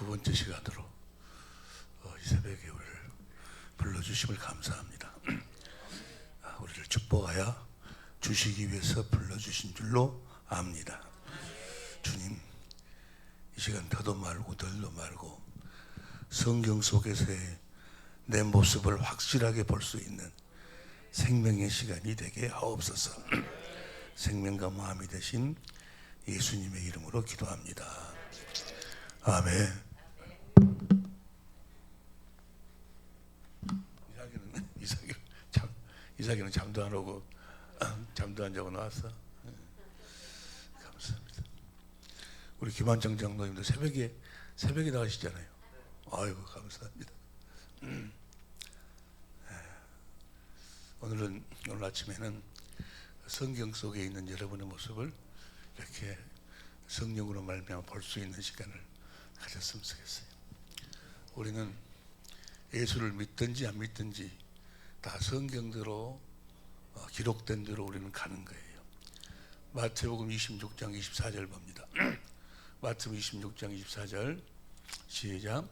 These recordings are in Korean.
두 번째 시간으로 이 새벽에 우리를 불러주심을 감사합니다. 우리를 축복하여 주시기 위해서 불러주신 줄로 압니다. 주님, 이 시간 더도 말고 덜도 말고 성경 속에서의 내 모습을 확실하게 볼 수 있는 생명의 시간이 되게 하옵소서. 생명과 마음이 되신 예수님의 이름으로 기도합니다. 아멘. 이삭이는 잠도 안 오고 잠도 안 자고 나왔어. 감사합니다. 우리 김한정 장로님도 새벽에 나가시잖아요. 아이고 감사합니다. 오늘 아침에는 성경 속에 있는 여러분의 모습을 이렇게 성령으로 말미암아 볼 수 있는 시간을 가졌으면 좋겠어요. 우리는 예수를 믿든지 안 믿든지 다 성경대로 기록된 대로 우리는 가는 거예요. 마태복음 26장 24절 봅니다. 마태복음 26장 24절 시작.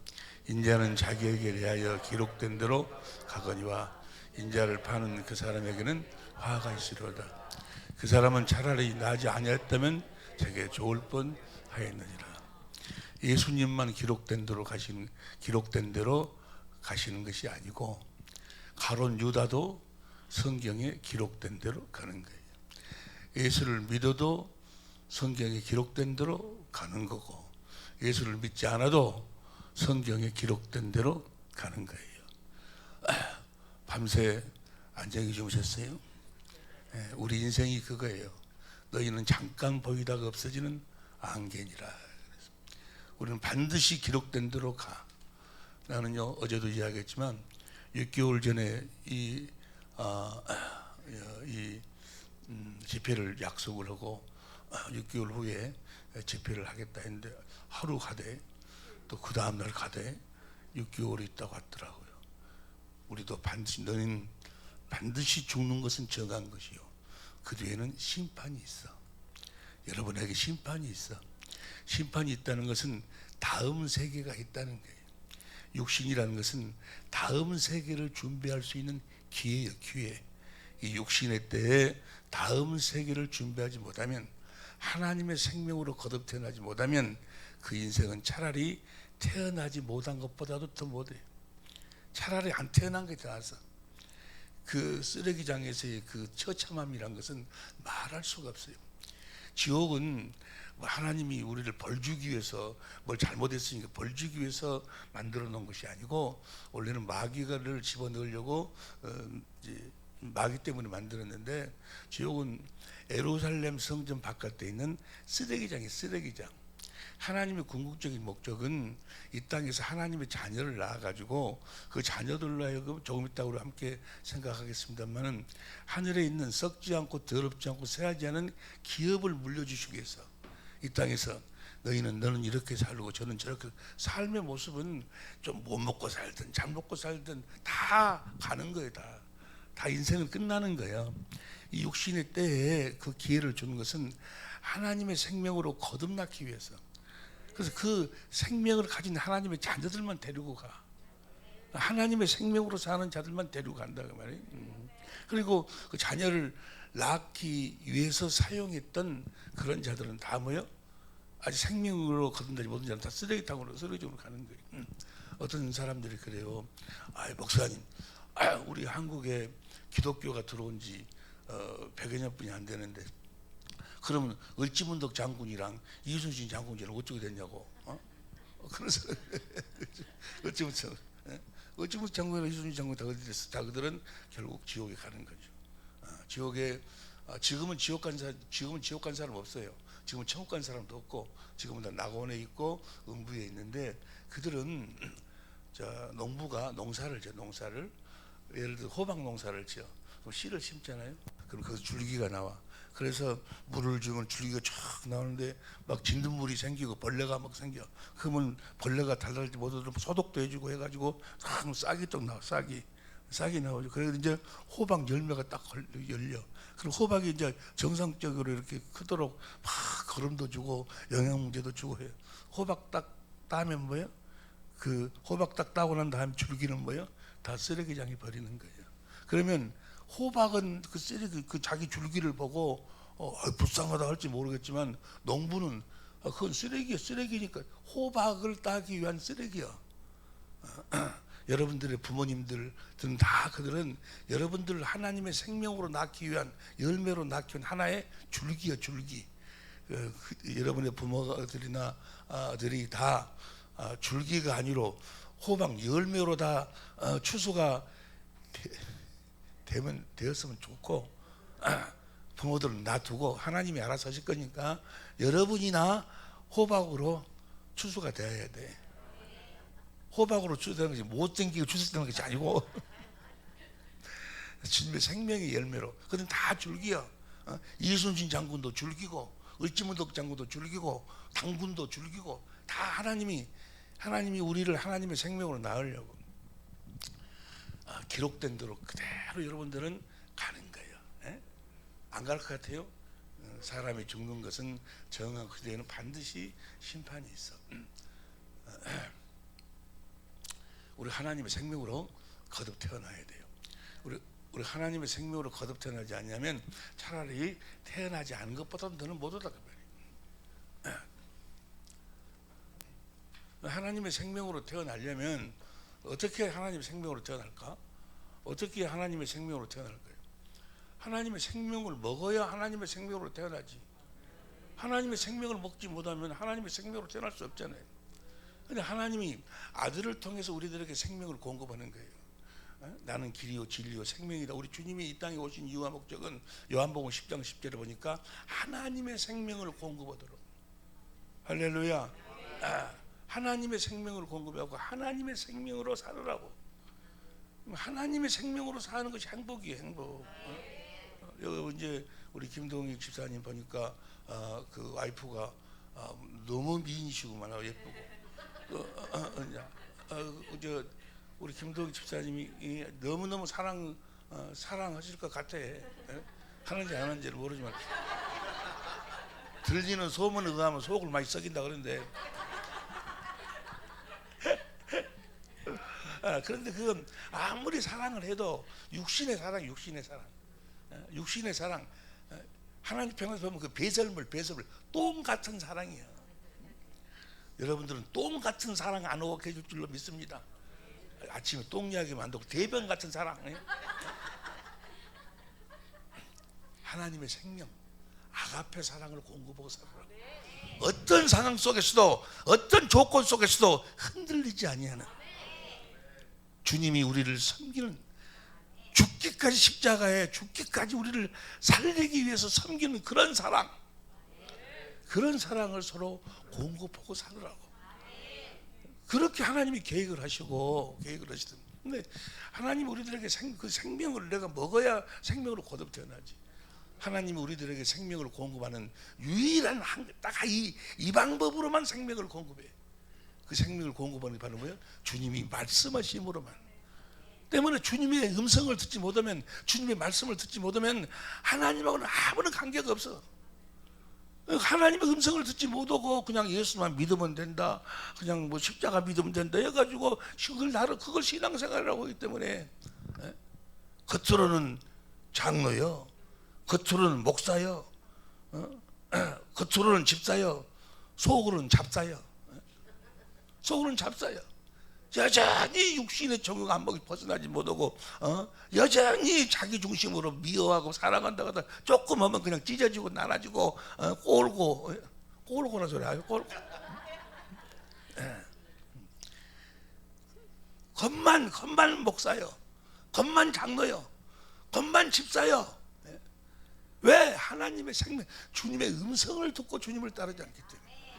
인자는 자기에게 대하여 기록된 대로 가거니와 인자를 파는 그 사람에게는 화가 있으리로다. 그 사람은 차라리 나지 아니었다면 제게 좋을 뻔하였느니라. 예수님만 기록된 대로 가시는 것이 아니고 가룟 유다도 성경에 기록된 대로 가는 거예요. 예수를 믿어도 성경에 기록된 대로 가는 거고, 예수를 믿지 않아도 성경에 기록된 대로 가는 거예요. 밤새 안정히 주무셨어요? 우리 인생이 그거예요. 너희는 잠깐 보이다가 없어지는 안개니라. 우리는 반드시 기록된 대로 가. 나는요, 어제도 이야기했지만 6개월 전에 이 집회를 약속을 하고 6개월 후에 집회를 하겠다 했는데 하루 가되 또 그 다음날 가되 6개월이 있다고 하더라고요. 우리도 너는 반드시 죽는 것은 정한 것이요, 그 뒤에는 심판이 있어. 여러분에게 심판이 있어. 심판이 있다는 것은 다음 세계가 있다는 거예요. 육신이라는 것은 다음 세계를 준비할 수 있는 기회예요, 기회. 이 육신의 때에 다음 세계를 준비하지 못하면, 하나님의 생명으로 거듭 태어나지 못하면 그 인생은 차라리 태어나지 못한 것보다도 더 못해요. 차라리 안 태어난 게 더 나아서. 그 쓰레기장에서의 그 처참함이란 것은 말할 수가 없어요. 지옥은 하나님이 우리를 벌 주기 위해서, 뭘 잘못했으니까 벌 주기 위해서 만들어 놓은 것이 아니고, 원래는 마귀를 집어넣으려고 이제 마귀 때문에 만들었는데, 지옥은 예루살렘 성전 바깥에 있는 쓰레기장이에요. 쓰레기장. 하나님의 궁극적인 목적은 이 땅에서 하나님의 자녀를 낳아가지고 그 자녀들로 하여금, 조금 이따 우리 함께 생각하겠습니다만은, 하늘에 있는 썩지 않고 더럽지 않고 쇠하지 않은 기업을 물려주시기 위해서 이 땅에서 너는 이렇게 살고 저는 저렇게, 삶의 모습은 좀 못 먹고 살든 잘 먹고 살든 다 가는 거예요. 다 인생은 끝나는 거예요. 이 육신의 때에 그 기회를 주는 것은 하나님의 생명으로 거듭나기 위해서. 그래서 그 생명을 가진 하나님의 자녀들만 데리고 가. 하나님의 생명으로 사는 자들만 데리고 간다고 말이에요. 그리고 그 자녀를 낳기 위해서 사용했던 그런 자들은 다 뭐예요? 아직 생명으로 거듭나지 못한 자는 다 쓰레기장으로 가는 거예요. 어떤 사람들이 그래요. 목사님, 우리 한국에 기독교가 들어온 지 100여 년뿐이 안 되는데, 그러면 을지문덕 장군이랑 이순신 장군이랑 어쩌게 됐냐고. 그래서 을지문덕 장군이랑 이순신 장군이 다 어디 됐어? 다 그들은 결국 지옥에 가는 거죠. 지옥에 지금은 지옥 간 사람 없어요. 지금은 천국 간 사람도 없고, 지금은 다 낙원에 있고 음부에 있는데, 그들은 농부가 농사를 예를 들어 호박 농사를 지어. 그럼 씨를 심잖아요. 그럼 거기서 줄기가 나와. 그래서 물을 주면 줄기가 쫙 나오는데 막 진딧물이 생기고 벌레가 막 생겨. 그러면 벌레가 달달지 못하도록 소독도 해주고 해가지고 싹이 또 나와. 싹이 나오죠. 그래서 이제 호박 열매가 딱 열려. 그럼 호박이 이제 정상적으로 이렇게 크도록 막 거름도 주고 영양제도 주고 해요. 호박 딱 따면 뭐예요? 그 호박 딱 따고 난 다음 줄기는 뭐예요? 다 쓰레기장에 버리는 거예요. 그러면 호박은 그 쓰레기, 그 자기 줄기를 보고 불쌍하다 할지 모르겠지만, 농부는 그건 쓰레기야. 쓰레기니까 호박을 따기 위한 쓰레기야. 여러분들의 부모님들은 다 그들은 여러분들을 하나님의 생명으로 낳기 위한, 열매로 낳기 위한 하나의 줄기야, 줄기. 여러분의 부모들이나 들이 다 줄기가 아니로 호박 열매로 다 추수가 되었으면 좋고, 부모들은 놔두고 하나님이 알아서 하실 거니까 여러분이나 호박으로 추수가 되어야 돼. 호박으로 추수되는 것이 못생기고 추수되는 것이 아니고 주님의 생명의 열매로. 그건 다 줄기야. 이순신 장군도 줄기고, 을지문덕 장군도 줄기고, 당군도 줄기고, 다 하나님이 우리를 하나님의 생명으로 낳으려고 기록된 대로 그대로 여러분들은 가는 거예요. 안 갈 것 같아요? 사람이 죽는 것은 정한 그 뒤에는 반드시 심판이 있어. 우리 하나님의 생명으로 거듭 태어나야 돼요. 우리 하나님의 생명으로 거듭 태어나지 않냐면 차라리 태어나지 않은 것보다 더는 못하다 그 말이에요. 하나님의 생명으로 태어나려면 어떻게 하나님의 생명으로 태어날까? 어떻게 하나님의 생명으로 태어날 거예요? 하나님의 생명을 먹어야 하나님의 생명으로 태어나지. 하나님의 생명을 먹지 못하면 하나님의 생명으로 태어날 수 없잖아요. 근데 하나님이 아들을 통해서 우리들에게 생명을 공급하는 거예요. 나는 길이요 진리요 생명이다. 우리 주님이 이 땅에 오신 이유와 목적은 요한복음 10장 10절에 보니까 하나님의 생명을 공급하도록. 할렐루야. 하나님의 생명을 공급하고 하나님의 생명으로 살으라고. 하나님의 생명으로 사는 것이 행복이에요. 행복. 여기 이제 우리 김동희 집사님 보니까 그 와이프가 너무 미인이시구만. 예쁘고. 우리 김동희 집사님이 너무너무 사랑하실 것 같아. 하는지 안 하는지는 모르지만 들리는 소문에 의하면 속을 많이 썩인다 그러는데 그런데 그건 아무리 사랑을 해도 육신의 사랑 하나님 평에서 보면 그 배설물 똥 같은 사랑이야. 여러분들은 똥 같은 사랑 안 오게 해줄 줄로 믿습니다. 아침에 똥 이야기만 안 듣고 대변 같은 사랑. 하나님의 생명 아가페 사랑을 공급하고 살아라. 어떤 상황 속에서도 어떤 조건 속에서도 흔들리지 아니하는 주님이 우리를 섬기는, 죽기까지 십자가에 죽기까지 우리를 살리기 위해서 섬기는 그런 사랑, 그런 사랑을 서로 공급하고 살으라고. 그렇게 하나님이 계획을 하시던. 근데 하나님이 우리들에게 그 생명을 내가 먹어야 생명으로 거듭 태어나지. 하나님이 우리들에게 생명을 공급하는 유일한 딱 이 방법으로만 생명을 공급해. 그 생명을 공급하는 게 바로 뭐예요? 주님이 말씀하심으로만. 때문에 주님의 음성을 듣지 못하면, 주님의 말씀을 듣지 못하면 하나님하고는 아무런 관계가 없어. 하나님의 음성을 듣지 못하고 그냥 예수만 믿으면 된다, 그냥 뭐 십자가 믿으면 된다 해가지고 그걸 신앙생활이라고 하기 때문에 겉으로는 장로요, 겉으로는 목사요, 겉으로는 집사요, 속으로는 잡사요. 여전히 육신의 정욕 안목이 벗어나지 못하고 여전히 자기 중심으로 미워하고 사랑한다고 하다 조금 하면 그냥 찢어지고 나눠지고 꼴고나 소리 아요. 꼴고. 겉만 목사요, 겉만 장로요, 겉만 집사요. 왜? 하나님의 생명, 주님의 음성을 듣고 주님을 따르지 않기 때문에.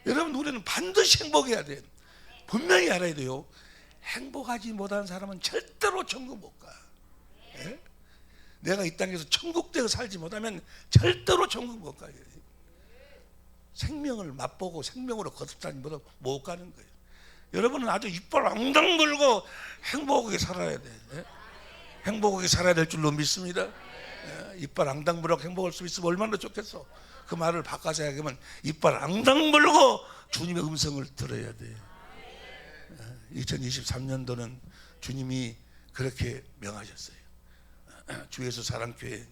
여러분, 우리는 반드시 행복해야 돼요. 분명히 알아야 돼요. 행복하지 못한 사람은 절대로 천국 못 가. 내가 이 땅에서 천국되어 살지 못하면 절대로 천국 못 가요. 생명을 맛보고 생명으로 거듭하지 못하면 못 가는 거예요. 여러분은 아주 이빨 앙당 물고 행복하게 살아야 돼. 행복하게 살아야 될 줄로 믿습니다. 이빨 앙당 물고 행복할 수 있으면 얼마나 좋겠어. 그 말을 바꿔서 얘기하면 이빨 앙당 물고 주님의 음성을 들어야 돼. 2023년도는 주님이 그렇게 명하셨어요. 주에서 사랑교회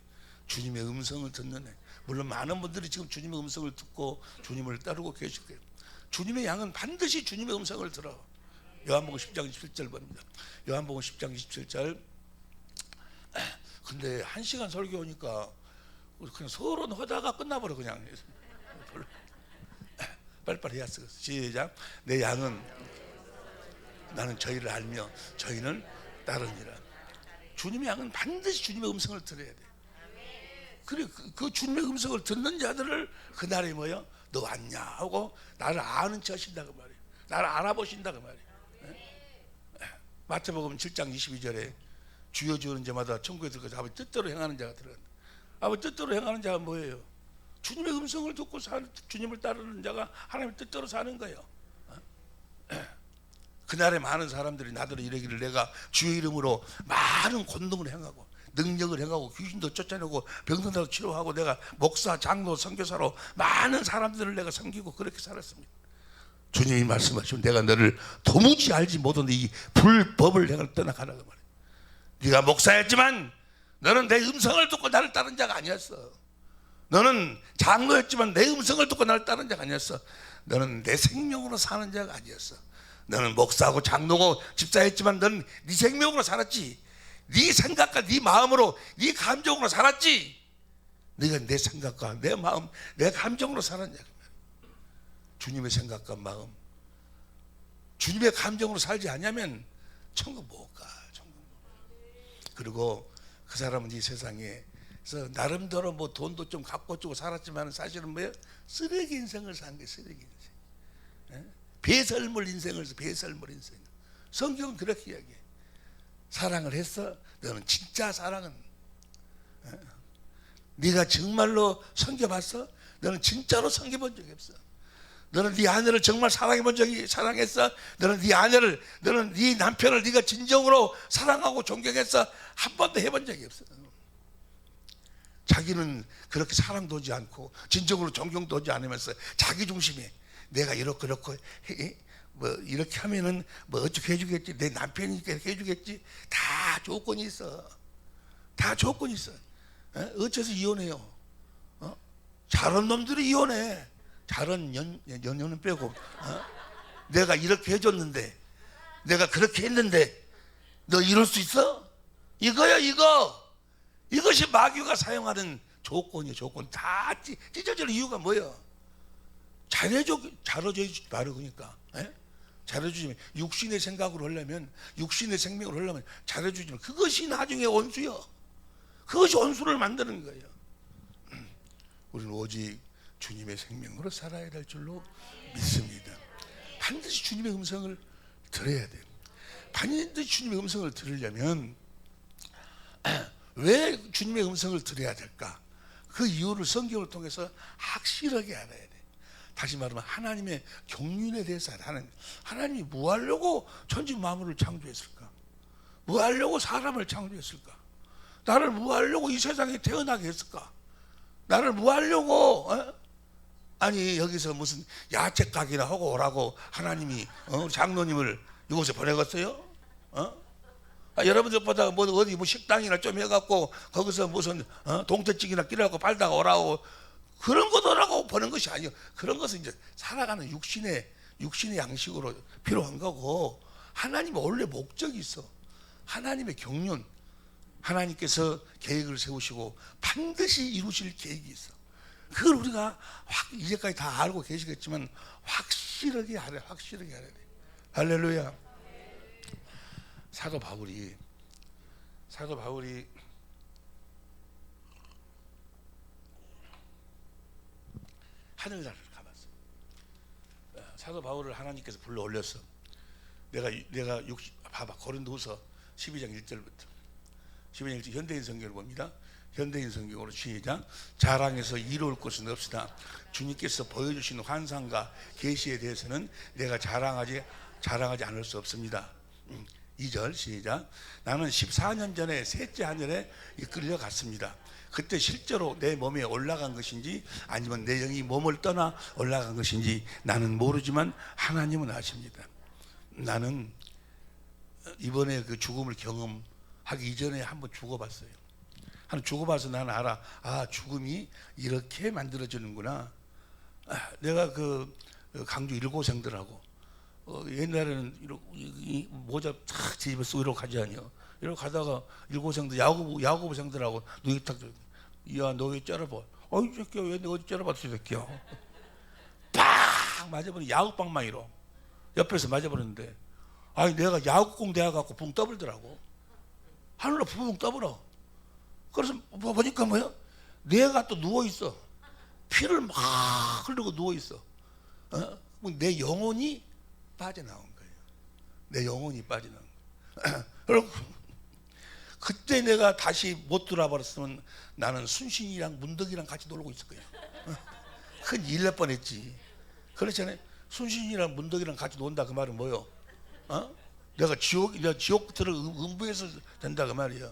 주님의 음성을 듣는 해. 물론 많은 분들이 지금 주님의 음성을 듣고 주님을 따르고 계실 거예요. 주님의 양은 반드시 주님의 음성을 들어. 요한복음 10장 27절 봅니다. 요한복음 10장 27절. 근데 1시간 설교하니까 그냥 서론 하다가 끝나버려. 그냥 빨리빨리 해야 쓰. 시작. 내 양은 나는 저희를 알며 저희는 따르니라. 주님의 양은 반드시 주님의 음성을 들어야 돼. 그래, 그 주님의 음성을 듣는 자들을 그날에 뭐요? 너 왔냐 하고 나를 아는 척 하신다 그 말이에요. 나를 알아보신다 그 말이에요. 마태복음 7장 22절에 주여 주는 자마다 천국에 들어가서 아버지 뜻대로 행하는 자가 들어간다. 아버지 뜻대로 행하는 자가 뭐예요? 주님의 음성을 듣고 주님을 따르는 자가 하나님의 뜻대로 사는 거예요. 그날에 많은 사람들이 나더러 이르기를 내가 주의 이름으로 많은 권능을 행하고 능력을 행하고 귀신도 쫓아내고 병든다고 치료하고 내가 목사, 장로, 선교사로 많은 사람들을 내가 섬기고 그렇게 살았습니다. 주님이 말씀하시면 내가 너를 도무지 알지 못한 이 불법을 내가 떠나가라고 말이야. 네가 목사였지만 너는 내 음성을 듣고 나를 따른 자가 아니었어. 너는 장로였지만 내 음성을 듣고 나를 따른 자가 아니었어. 너는 내 생명으로 사는 자가 아니었어. 너는 목사하고 장로고 집사였지만 너는 네 생명으로 살았지. 네 생각과 네 마음으로 네 감정으로 살았지. 네가 내 생각과 내 마음 내 감정으로 살았냐. 주님의 생각과 마음 주님의 감정으로 살지 않으면 천국 못 가. 천국 못 가. 그리고 그 사람은 이 세상에 그래서 나름대로 뭐 돈도 좀 갖고 주고 살았지만 사실은 뭐예요? 쓰레기 인생을 산 게 쓰레기 인생. 배설물 인생을 배설물 인생. 성경은 그렇게 이야기해. 사랑을 했어. 너는 진짜 사랑은 네가 정말로 섬겨봤어. 너는 진짜로 섬겨본 적이 없어. 너는 네 아내를 정말 사랑해본 적이 사랑했어. 너는 네 아내를 너는 네 남편을 네가 진정으로 사랑하고 존경했어. 한 번도 해본 적이 없어. 자기는 그렇게 사랑도 하지 않고 진정으로 존경도 하지 않으면서 자기 중심에 내가 이렇게 뭐 이렇게 하면은 뭐 어떻게 해주겠지. 내 남편이니까 이렇게 해주겠지. 다 조건이 있어. 다 조건이 있어. 어째서 이혼해요? 잘한 놈들이 이혼해. 잘한 연연은 빼고. 내가 이렇게 해줬는데 내가 그렇게 했는데 너 이럴 수 있어? 이거야 이거. 이것이 마귀가 사용하는 조건이에요. 조건. 다 찢어질 이유가 뭐예요? 잘해주지 말고 그러니까. 잘해주지만 육신의 생각으로 하려면 육신의 생명으로 하려면 잘해주지만 그것이 나중에 원수요. 그것이 원수를 만드는 거예요. 우리는 오직 주님의 생명으로 살아야 될 줄로 믿습니다. 반드시 주님의 음성을 들어야 돼요. 반드시 주님의 음성을 들으려면 왜 주님의 음성을 들어야 될까? 그 이유를 성경을 통해서 확실하게 알아야 돼. 다시 말하면 하나님의 경륜에 대해서 하나님이 뭐 하려고 천지 만물을 창조했을까? 뭐 하려고 사람을 창조했을까? 나를 뭐 하려고 이 세상에 태어나게 했을까? 나를 뭐 하려고 아니 여기서 무슨 야채 가게나 하고 오라고 하나님이 장로님을 이곳에 보내겠어요? 여러분들보다 뭐 어디 뭐 식당이나 좀 해갖고 거기서 무슨 동태찌개나 끼라고 팔다가 오라고 그런 거더라고 보는 것이 아니에요. 그런 것은 이제 살아가는 육신의 양식으로 필요한 거고 하나님의 원래 목적이 있어. 하나님의 경륜, 하나님께서 계획을 세우시고 반드시 이루실 계획이 있어. 그걸 우리가 이제까지 다 알고 계시겠지만 확실하게 알아야 돼. 할렐루야. 사도 바울이 하늘나라를 가봤어. 사도 바울을 하나님께서 불러 올렸어. 내가 봐봐. 고린도후서 12장 1절부터 12장 1절 현대인 성경을 봅니다. 현대인 성경으로 시작. 자랑해서 이루을 것은 없으나 주님께서 보여주신 환상과 계시에 대해서는 내가 자랑하지 않을 수 없습니다. 2절 시작. 나는 14년 전에 셋째 하늘에 이끌려 갔습니다. 그때 실제로 내 몸에 올라간 것인지 아니면 내 영이 몸을 떠나 올라간 것인지 나는 모르지만 하나님은 아십니다. 나는 이번에 그 죽음을 경험하기 이전에 한번 죽어봤어요. 한 죽어봐서 나는 알아. 아, 죽음이 이렇게 만들어지는구나. 내가 그 강주 일고생들하고 옛날에는 이렇게 모자 탁 뒤집어 쓰고 이러고 가지 아니요. 이러고 가다가 일고생들 야구부생들하고 눈이 탁, 야, 너 왜 째려봐? 어이 새끼야, 왜 내가 어디 째려봤어, 이 새끼야. 팍 맞아버린 야구방망이로 옆에서 맞아버렸는데, 아니 내가 야구공 대갖고 붕 떠버리더라고. 하늘로 붕 떠버려. 그래서 보니까 뭐야? 내가 또 누워 있어. 피를 막 흘리고 누워 있어. 내 영혼이 빠져나온 거예요. 내 영혼이 빠져나온 거예요. 여러분, 그때 내가 다시 못 돌아버렸으면 나는 순신이랑 문덕이랑 같이 놀고 있을 거예요. 큰 일 날 뻔했지. 그렇잖아요. 순신이랑 문덕이랑 같이 논다 그 말은 뭐요? 내가 지옥 들어 음부에서 된다 그 말이야.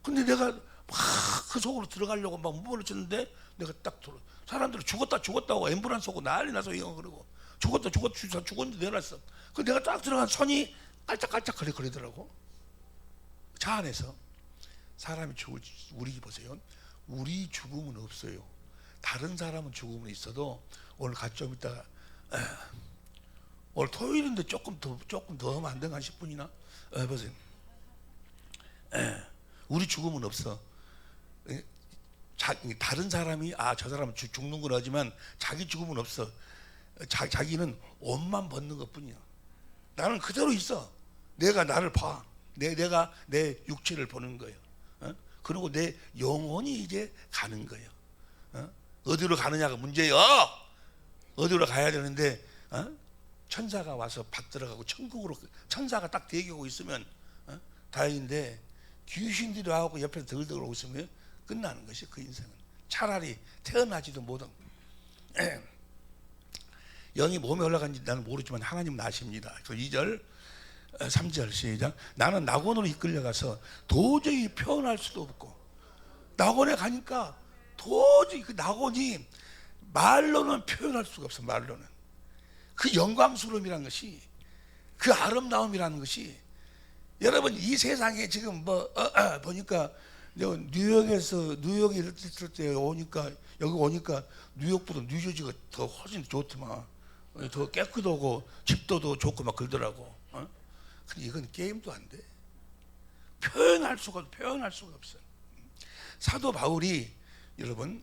근데 내가 막 그 속으로 들어가려고 막 몸을 쳤는데 내가 딱 사람들이 죽었다고 앰뷸런스 오고 난리 나서 이거 그러고 죽었는데 내놨어. 그 내가 딱 들어간 손이 깔짝깔짝 거리더라고. 차 안에서 사람이 우리 보세요. 우리 죽음은 없어요. 다른 사람은 죽음은 있어도 오늘 같이 좀 이따가 오늘 토요일인데 조금 더 하면 안 되나 10분이나 보세요. 우리 죽음은 없어. 다른 사람이 저 사람은 죽는구나 하지만 자기 죽음은 없어. 자기는 옷만 벗는 것뿐이야. 나는 그대로 있어. 내가 나를 봐. 내가 내 육체를 보는 거예요. 그리고 내 영혼이 이제 가는 거예요. 어디로 가느냐가 문제예요. 어디로 가야 되는데 천사가 와서 받들어가고 천국으로 천사가 딱 대기하고 있으면 다행인데 귀신들이 와서 옆에서 덜덜 오고 있으면 끝나는 것이 그 인생은. 차라리 태어나지도 못한 영이 몸에 올라간지 나는 모르지만 하나님은 아십니다. 그래서 2절 3절 시작. 나는 낙원으로 이끌려가서 도저히 표현할 수도 없고, 낙원에 가니까 도저히 그 낙원이 말로는 표현할 수가 없어. 말로는 그 영광스러움이라는 것이, 그 아름다움이라는 것이, 여러분 이 세상에 지금 보니까 뉴욕에 있을 때 오니까 여기 오니까 뉴욕보다 뉴저지가 더 훨씬 좋더만. 더 깨끗하고 집도 더 좋고 막 그러더라고. 근데 이건 게임도 안 돼. 표현할 수가 없어. 사도 바울이 여러분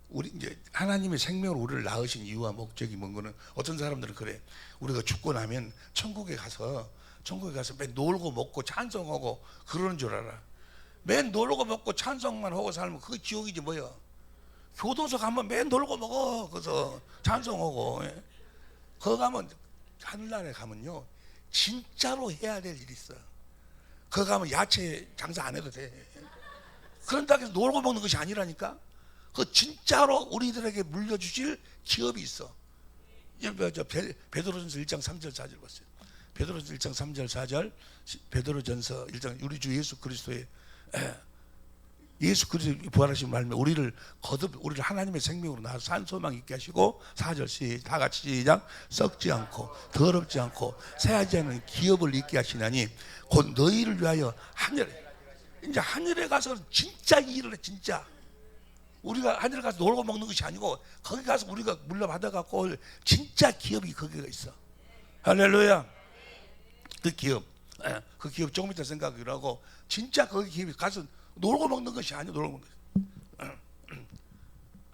우리 이제 하나님의 생명으로 우리를 낳으신 이유와 목적이 뭔 거는, 어떤 사람들은 그래. 우리가 죽고 나면 천국에 가서 맨 놀고 먹고 찬송하고 그러는 줄 알아. 맨 놀고 먹고 찬송만 하고 살면 그게 지옥이지 뭐야. 교도소 가면 맨 놀고 먹어. 그래서 찬송하고. 거기 가면, 하늘나라에 가면요 진짜로 해야 될 일이 있어. 거기 가면 야채 장사 안 해도 돼. 그런다고 해서 놀고 먹는 것이 아니라니까. 그 진짜로 우리들에게 물려주실 기업이 있어. 베드로전서 1장 3절 4절 봤어요. 베드로전서 1장 3절 4절, 베드로전서 1장, 우리 주 예수 그리스도의 부활하신 말씀에 우리를 하나님의 생명으로 낳아서 산 소망 있게 하시고, 4절 다 같이 시작. 썩지 않고 더럽지 않고 새하지 않은 기업을 있게 하시나니 곧 너희를 위하여 하늘에 가서 진짜 일을 해. 진짜 우리가 하늘에 가서 놀고 먹는 것이 아니고 거기 가서 우리가 물려받아 갖고 진짜 기업이 거기가 있어. 할렐루야. 그 기업 조금 이따 생각을 하고, 진짜 거기 기업이 가서 놀고 먹는 것이 아니야. 놀고 먹는 것이.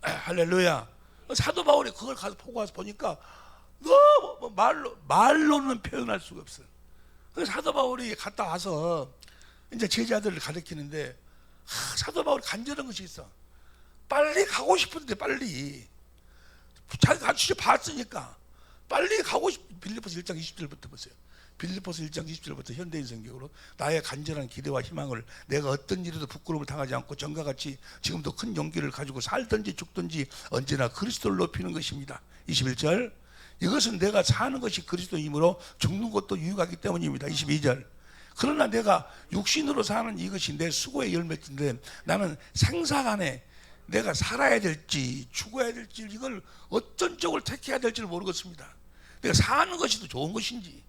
할렐루야. 사도 바울이 그걸 가서 보고 와서 보니까 너무 말로는 표현할 수가 없어. 그래서 사도 바울이 갔다 와서 이제 제자들을 가르치는데, 사도 바울이 간절한 것이 있어. 빨리 가고 싶은데, 빨리 자기가 진짜 봤으니까 빨리 가고 빌립보서 1장 20절부터 보세요. 빌립보서 1장 20절부터 현대인 성경으로, 나의 간절한 기대와 희망을 내가 어떤 일에도 부끄러움을 당하지 않고 전과 같이 지금도 큰 용기를 가지고 살든지 죽든지 언제나 그리스도를 높이는 것입니다. 21절, 이것은 내가 사는 것이 그리스도이므로 죽는 것도 유익하기 때문입니다. 22절, 그러나 내가 육신으로 사는 이것이 내 수고의 열매인데 나는 생사간에 내가 살아야 될지 죽어야 될지 이걸 어떤 쪽을 택해야 될지를 모르겠습니다. 내가 사는 것이 더 좋은 것인지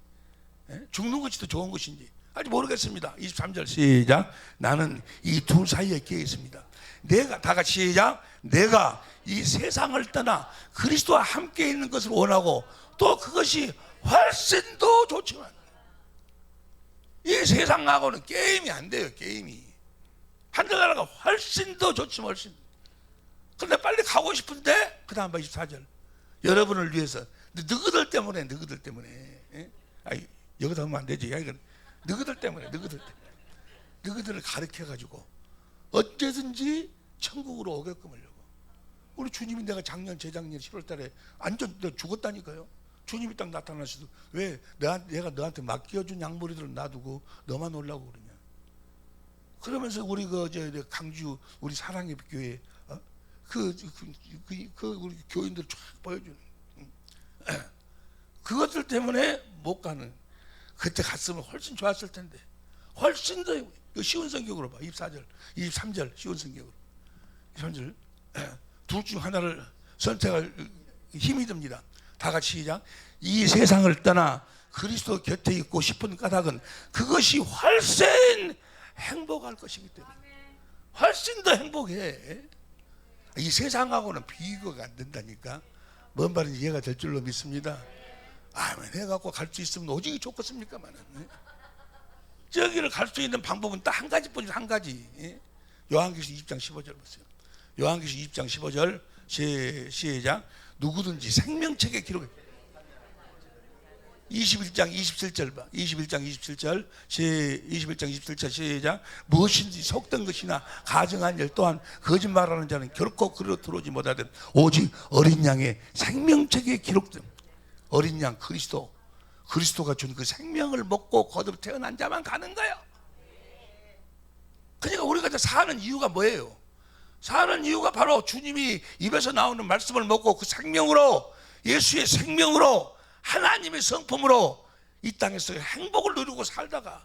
죽는 것이 더 좋은 것인지 아직 모르겠습니다. 23절 시작. 나는 이 둘 사이에 끼어 있습니다. 내가 다 같이 시작. 내가 이 세상을 떠나 그리스도와 함께 있는 것을 원하고 또 그것이 훨씬 더 좋지만 이 세상하고는 게임이 안 돼요. 게임이 하늘나라가 훨씬 더 좋지만 훨씬. 그런데 빨리 가고 싶은데 그 다음 24절 여러분을 위해서 너희들 때문에 아니 여기다 하면 안 되지. 이건 너희들 때문에 너희들을 가르쳐가지고 언제든지 천국으로 오게끔 하려고. 우리 주님이 내가 작년 재작년 7월달에 완전 죽었다니까요. 주님이 딱 나타나셔도 왜 내가 너한테 맡겨준 양머리들을 놔두고 너만 오려고 그러냐. 그러면서 우리 강주 우리 사랑의 교회 우리 교인들 쫙 보여주는 그것들 때문에 못 가는. 그때 갔으면 훨씬 좋았을 텐데 훨씬 더 쉬운 성격으로 봐. 24절 23절 쉬운 성격으로 23절 둘 중 하나를 선택할 힘이 듭니다. 다 같이 시작. 이 세상을 떠나 그리스도 곁에 있고 싶은 까닭은 그것이 훨씬 행복할 것이기 때문에 훨씬 더 행복해. 이 세상하고는 비교가 안 된다니까. 뭔 말인지 이해가 될 줄로 믿습니다. 아멘 해갖고 갈 수 있으면 오직이 좋겠습니까만은. 저기를 갈 수 있는 방법은 딱 한 가지뿐이죠. 한 가지. 요한계시록 20장 15절 보세요. 요한계시록 20장 15절 시작. 누구든지 생명책에 기록해. 21장 27절 봐. 21장 27절 21장 27절 시작. 무엇인지 속된 것이나 가증한 일 또한 거짓말하는 자는 결코 그리로 들어오지 못하든 오직 어린 양의 생명책에 기록된 어린 양 그리스도가 준 그 생명을 먹고 거듭 태어난 자만 가는 거예요. 그러니까 우리가 사는 이유가 뭐예요? 사는 이유가 바로 주님이 입에서 나오는 말씀을 먹고 그 생명으로 예수의 생명으로 하나님의 성품으로 이 땅에서 행복을 누리고 살다가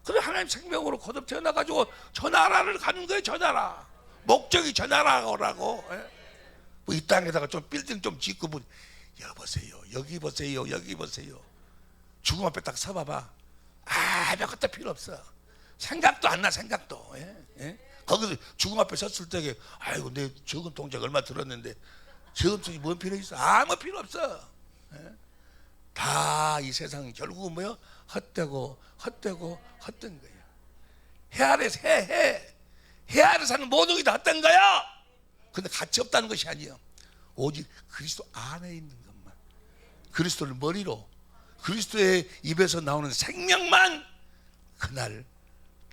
그래 하나님 생명으로 거듭 태어나가지고 저 나라를 가는 거예요. 저 나라 목적이 저 나라라고. 뭐 이 땅에다가 좀 빌딩 좀 짓고 뭐 여보세요 여기 보세요 여기 보세요. 죽음 앞에 딱 서봐봐. 아무것도 필요 없어. 생각도 안 나. 생각도. 거기서 죽음 앞에 섰을 때 아이고 내 적은 동작 얼마 들었는데 저금통이 뭔 필요 있어. 아무 필요 없어. 다 이 세상은 결국은 뭐요? 헛되고 헛된 거예요. 해 아래서 해 아래 사는 모든 게 다 헛된 거야. 근데 가치 없다는 것이 아니에요. 오직 그리스도 안에 있는 것만, 그리스도를 머리로 그리스도의 입에서 나오는 생명만 그날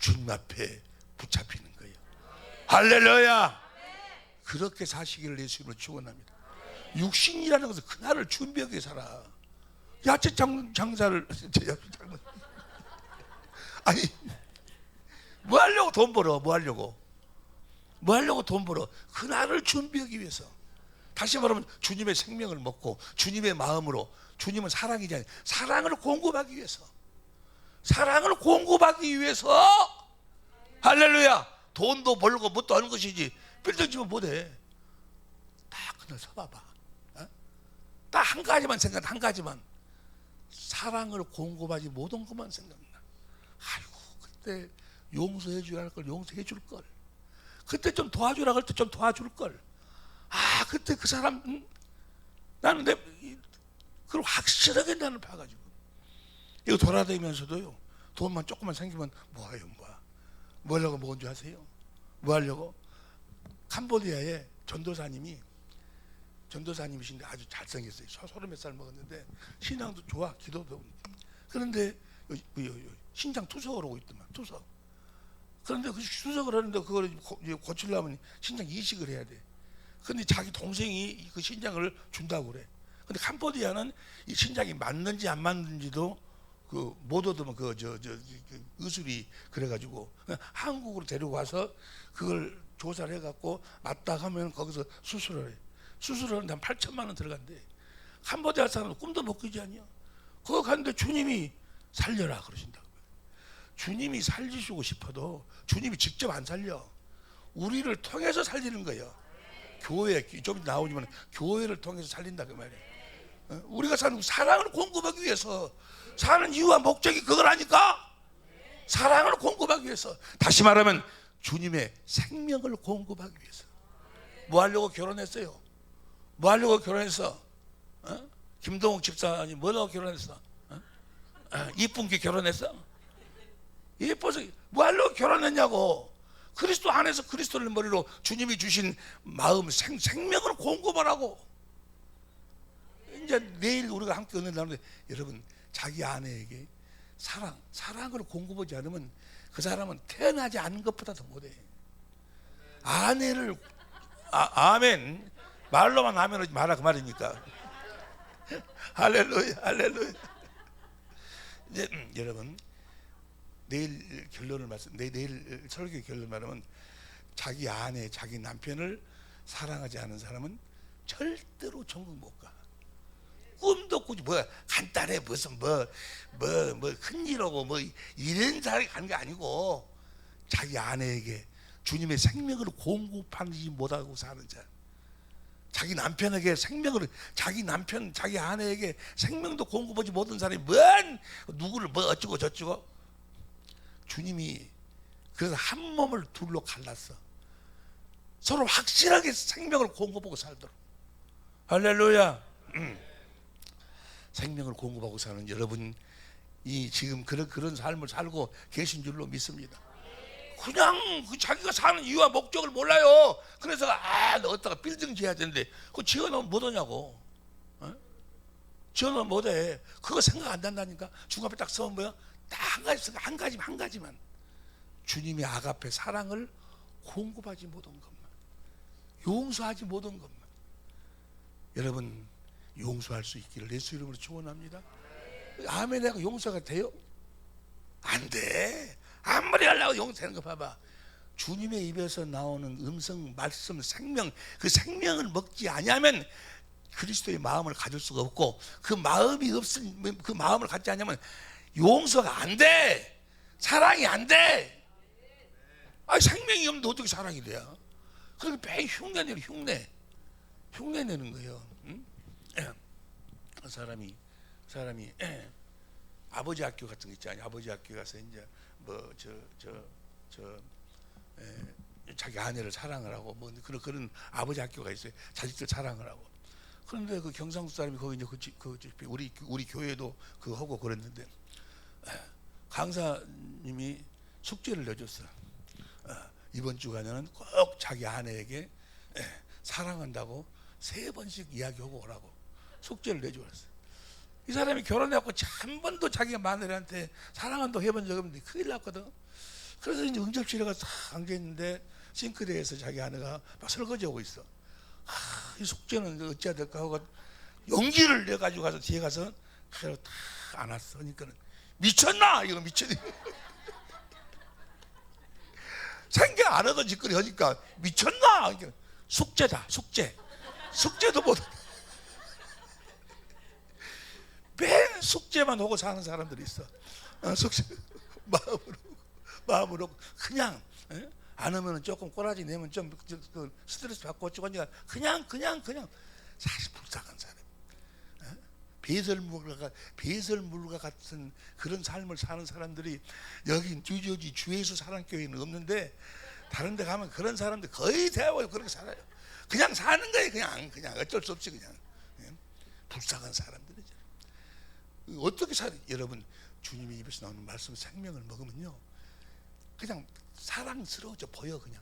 주님 앞에 붙잡히는 거예요. 할렐루야. 그렇게 사시기를 예수님으로 축원합니다. 육신이라는 것은 그날을 준비하기 위해 살아. 야채 장사를 아니 뭐 하려고 돈 벌어? 뭐 하려고 돈 벌어? 그날을 준비하기 위해서. 다시 말하면 주님의 생명을 먹고 주님의 마음으로. 주님은 사랑이지 않아요. 사랑을 공급하기 위해서. 할렐루야. 돈도 벌고 뭣도 하는 것이지 빌딩 지면 못해. 딱 그날 서봐봐. 딱 한 가지만 생각. 한 가지만 사랑을 공급하지 못한 것만 생각나. 아이고 그때 용서해 줘야 할 걸 용서해 줄 걸. 그때 좀 도와주라 할 때 좀 도와줄 걸. 그때 그 사람 나는 그걸 확실하게 나는 봐가지고 이거 돌아다니면서도요. 돈만 조금만 생기면 뭐해요 뭐 하려고 먹은 줄 아세요? 뭐 하려고? 캄보디아에 전도사님이신데 아주 잘생겼어요. 30몇 살 먹었는데 신앙도 좋아, 기도도. 그런데 신장 투석을 하고 있더만. 투석. 그런데 그 투석을 하는데 그걸 고치려면 신장 이식을 해야 돼. 근데 자기 동생이 그 신장을 준다고 그래. 근데 캄보디아는 이 신장이 맞는지 안 맞는지도 못 얻으면 의술이 그래가지고 한국으로 데리고 와서 그걸 조사를 해갖고 맞다 하면 거기서 수술을 해. 수술을 하는데 한 8천만 원 들어간대. 캄보디아 사람은 꿈도 못 꾸지 않냐. 거기 갔는데 주님이 살려라 그러신다고. 주님이 살리시고 싶어도 주님이 직접 안 살려. 우리를 통해서 살리는 거예요. 교회 좀 나오지만 교회를 통해서 살린다 그 말이에요. 우리가 사는 사랑을 공급하기 위해서 사는 이유와 목적이 그거라니까. 사랑을 공급하기 위해서, 다시 말하면 주님의 생명을 공급하기 위해서. 뭐 하려고 결혼했어요? 뭐 하려고 결혼했어? 김동욱 집사님 뭐라고 결혼했어? 이쁜 게 결혼했어? 예뻐서 뭐 하려고 결혼했냐고. 그리스도 안에서 그리스도를 머리로 주님이 주신 마음, 생명을 공급하라고. 이제 내일 우리가 함께 은혜나누는데, 여러분 자기 아내에게 사랑을 공급하지 않으면 그 사람은 태어나지 않은 것보다 더 못해. 아내를 아멘. 말로만 아멘 하지 마라 그 말이니까. 할렐루야, 할렐루야. 이제 여러분 내일 결론을 내일 설교 결론 말하면, 자기 아내, 자기 남편을 사랑하지 않은 사람은 절대로 천국 못 가. 꿈도 꾸지. 뭐 간단해 무슨 뭐 큰일하고 뭐 이런 사람이 가는 게 아니고, 자기 아내에게 주님의 생명을 공급하지 못하고 사는 자, 자기 남편에게 생명을, 자기 남편, 자기 아내에게 생명도 공급하지 못한 사람이 누구를 뭐 어쩌고 저쩌고. 주님이 그래서 한 몸을 둘로 갈랐어. 서로 확실하게 생명을 공급하고 살도록. 할렐루야. 생명을 공급하고 사는 여러분이 지금 그런 삶을 살고 계신 줄로 믿습니다. 그냥 자기가 사는 이유와 목적을 몰라요. 그래서 너 어디다가 빌딩 지어야 되는데 그거 지어놓으면 못 오냐고. 지어놓으면 못해. 그거 생각 안 난다니까. 중앞에 딱 서면 뭐야? 딱 한 가지만 주님의 아가페 사랑을 공급하지 못한 것만, 용서하지 못한 것만. 여러분 용서할 수 있기를 예수 이름으로 축원합니다. 아멘. 내가 용서가 돼요? 안 돼. 아무리 하려고 용서하는 거 봐봐. 주님의 입에서 나오는 음성, 말씀, 생명, 그 생명을 먹지 아니하면 그리스도의 마음을 가질 수가 없고, 그 마음이 없으면, 그 마음을 갖지 않으면 용서가 안 돼. 사랑이 안 돼. 생명이 없는데 어떻게 사랑이 돼요? 그러니까 매일 흉내 내는 거예요. 응? 사람이 아버지 학교 같은 거 있잖아요. 아버지 학교 가서 이제 자기 아내를 사랑을 하고 뭐 그런 아버지 학교가 있어요. 자식들 사랑을 하고. 그런데 그 경상도 사람이 거기 이제 우리 교회도 그거 하고 그랬는데, 강사님이 숙제를 내줬어. 이번 주간에는 꼭 자기 아내에게 사랑한다고 3번씩 이야기하고 오라고 숙제를 내줘왔어. 이 사람이 결혼해갖고 한 번도 자기가 마누라한테 사랑한다고 해본 적이 없는데 큰일 났거든. 그래서 이제 응접실에 가서 딱 앉아있는데 싱크대에서 자기 아내가 막 설거지하고 있어. 이 숙제는 어찌해야 될까 하고 용기를 내가지고 가서 뒤에 가서 그대로 딱 안았어. 그러니까는 미쳤나? 이거 미쳤니? 생각 안 하던 짓거리 하니까 미쳤나? 그러니까 숙제다, 숙제도 못. 맨 숙제만 하고 사는 사람들이 있어. 숙제 마음으로 그냥 안 하면 조금 꼬라지 내면 좀 스트레스 받고 어쩌고 하니까 그냥 사실 불쌍한 사람. 배설물과 같은 그런 삶을 사는 사람들이 여기 뉴저지 주예수 사랑교회는 없는데, 다른 데 가면 그런 사람들 거의 대부분 그렇게 살아요. 그냥 사는 거예요. 그냥 어쩔 수 없이 그냥. 불쌍한 사람들이죠. 어떻게 여러분 주님의 입에서 나오는 말씀 생명을 먹으면요, 그냥 사랑스러워져 보여. 그냥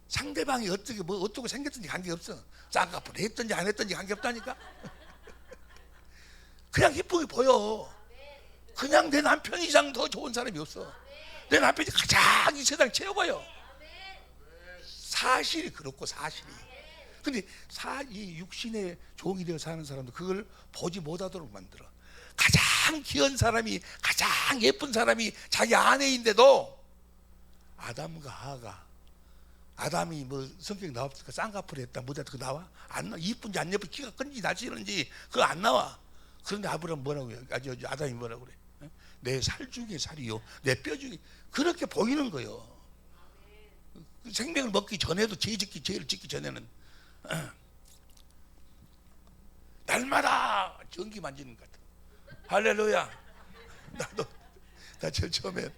상대방이 어떻게 생겼든지 관계없어. 쌍꺼풀 했든지 안 했든지 관계없다니까. 그냥 이쁘게 보여. 그냥 내 남편 이상 더 좋은 사람이 없어. 내 남편이 가장 이 세상 최고예요. 사실이 그렇고, 사실이. 근데 이 육신의 종이 되어 사는 사람도 그걸 보지 못하도록 만들어. 가장 귀한 사람이, 가장 예쁜 사람이 자기 아내인데도 아담과 하가, 아담이 뭐 성격이 나왔을까? 쌍꺼풀 했다, 뭐다, 그거 나와? 안 나와. 이쁜지 안 예쁜지, 키가 큰지 날씬한지 그거 안 나와. 그런데 아브라함 뭐라고 해요? 아담이 뭐라고 그래? 내 살 중에 살이요, 내 뼈 중에. 그렇게 보이는 거예요. 생명을 먹기 전에도 죄를 짓기 전에는 날마다 전기 만지는 것 같아. 할렐루야. 나 제일 처음에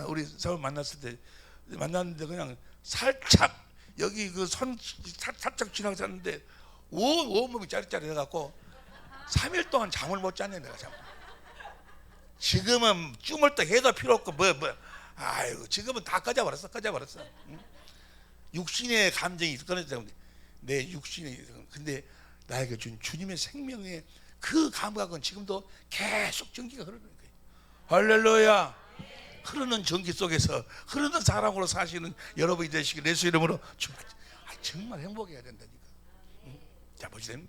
우리 사람 만났는데 그냥 살짝 여기 그 손 살짝 지나갔는데 온몸이 짜릿짜릿 해갖고 3일 동안 잠을 못 잤네 내가. 지금은 쭈물떡 해도 필요 없고 아이고 지금은 다 꺼져버렸어. 응? 육신의 감정이 끊어져. 내 육신이. 근데 나에게 준 주님의 생명의 그 감각은 지금도 계속 전기가 흐르는 거예요. 할렐루야. 흐르는 전기 속에서 흐르는 사랑으로 사시는 여러분이 되시길 예수 이름으로 정말 행복해야 된다니까. 응? 자 보세요.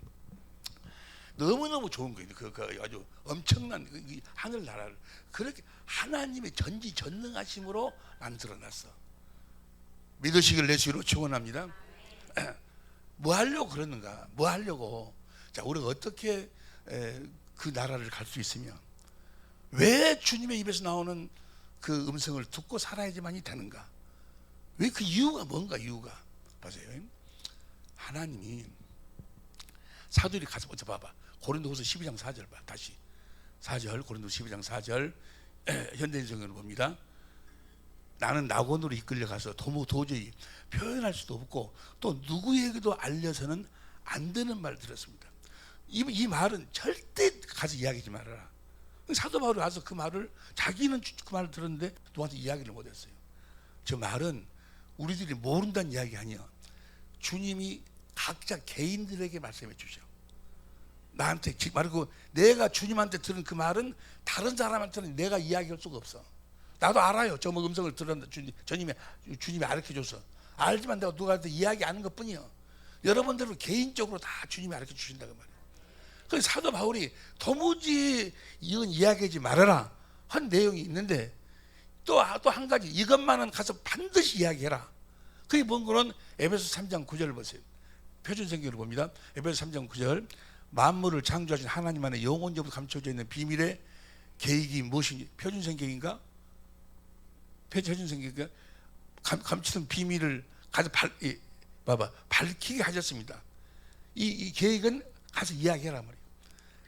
너무너무 좋은 거예요. 그 아주 엄청난 하늘나라를 그렇게 하나님의 전지전능하심으로 만들어놨어. 믿으시길 예수 이름으로 축원합니다. 뭐 하려고 그러는가? 뭐 하려고? 자, 우리가 어떻게 그 나라를 갈 수 있으며 왜 주님의 입에서 나오는 그 음성을 듣고 살아야지만이 되는가? 왜 그 이유가 뭔가? 이유가 보세요. 하나님이 사도들이 가서 먼저 봐봐. 고린도후서 12장 4절 봐. 다시 4절 고린도후서 12장 4절 현대인성으로 봅니다. 나는 낙원으로 이끌려가서 도저히 표현할 수도 없고 또 누구에게도 알려서는 안 되는 말을 들었습니다. 이 말은 절대 가서 이야기하지 말아라. 사도 바울이 와서 그 말을 자기는 그 말을 들었는데 누구한테 이야기를 못했어요. 저 말은 우리들이 모른다는 이야기 아니야. 주님이 각자 개인들에게 말씀해 주셔. 나한테 말고 내가 주님한테 들은 그 말은 다른 사람한테는 내가 이야기할 수가 없어. 나도 알아요. 저 음성을 들었는데 주님이 가르쳐줘서 알지만 내가 누구한테 이야기하는 것뿐이요. 여러분들은 개인적으로 다 주님이 가르쳐 주신다고 말이에요. 그래서 사도 바울이 도무지 이건 이야기하지 말아라 한 내용이 있는데 또 한 가지 이것만은 가서 반드시 이야기해라. 그게 뭔가는 에베소 3장 9절을 보세요. 표준성경을 봅니다. 에베소 3장 9절 만물을 창조하신 하나님 안에 영원적으로 감춰져 있는 비밀의 계획이 무엇인지 표준성경인가? 표준성경인가? 감추던 비밀을 가서 밝히게 하셨습니다. 이 계획은 가서 이야기해라 말이에요.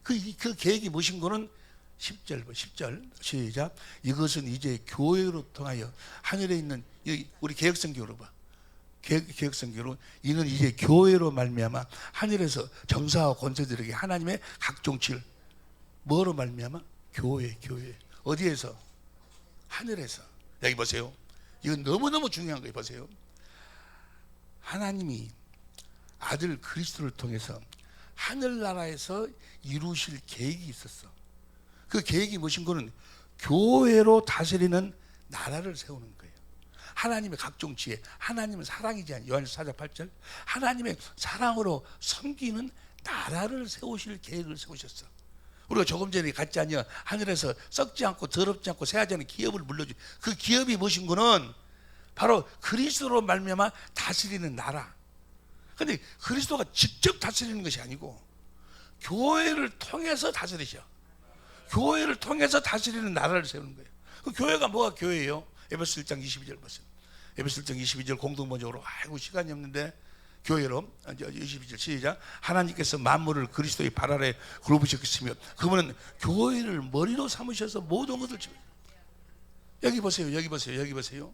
그 계획이 무엇인 거는 10절 시작. 이것은 이제 교회로 통하여 하늘에 있는 우리 개혁성경으로 봐. 개혁성경으로 이는 이제 교회로 말미암아 하늘에서 정사와 권세들에게 하나님의 각종 칠 뭐로 말미암아? 교회 어디에서? 하늘에서. 여기 보세요. 이건 너무너무 중요한 거예요. 보세요. 하나님이 아들 그리스도를 통해서 하늘나라에서 이루실 계획이 있었어. 그 계획이 무엇인 거는 교회로 다스리는 나라를 세우는 거예요. 하나님의 각종 지혜, 하나님은 사랑이지 않아요. 요한일서 4장 8절 하나님의 사랑으로 섬기는 나라를 세우실 계획을 세우셨어. 우리가 조금 전에 같지 않냐 하늘에서 썩지 않고 더럽지 않고 새하지 않은 기업을 물려주. 그 기업이 무엇인 거는 바로 그리스도로 말미암아 다스리는 나라. 근데 그리스도가 직접 다스리는 것이 아니고 교회를 통해서 다스리셔. 교회를 통해서 다스리는 나라를 세우는 거예요. 그 교회가 뭐가 교회예요? 에베소 1장 22절 보세요. 에베소 1장 22절 공동번역으로 아이고 시간이 없는데 교회로 22절 시작. 하나님께서 만물을 그리스도의 발 아래 굽으셨으며 그분은 교회를 머리로 삼으셔서 모든 것을 지배. 여기 보세요.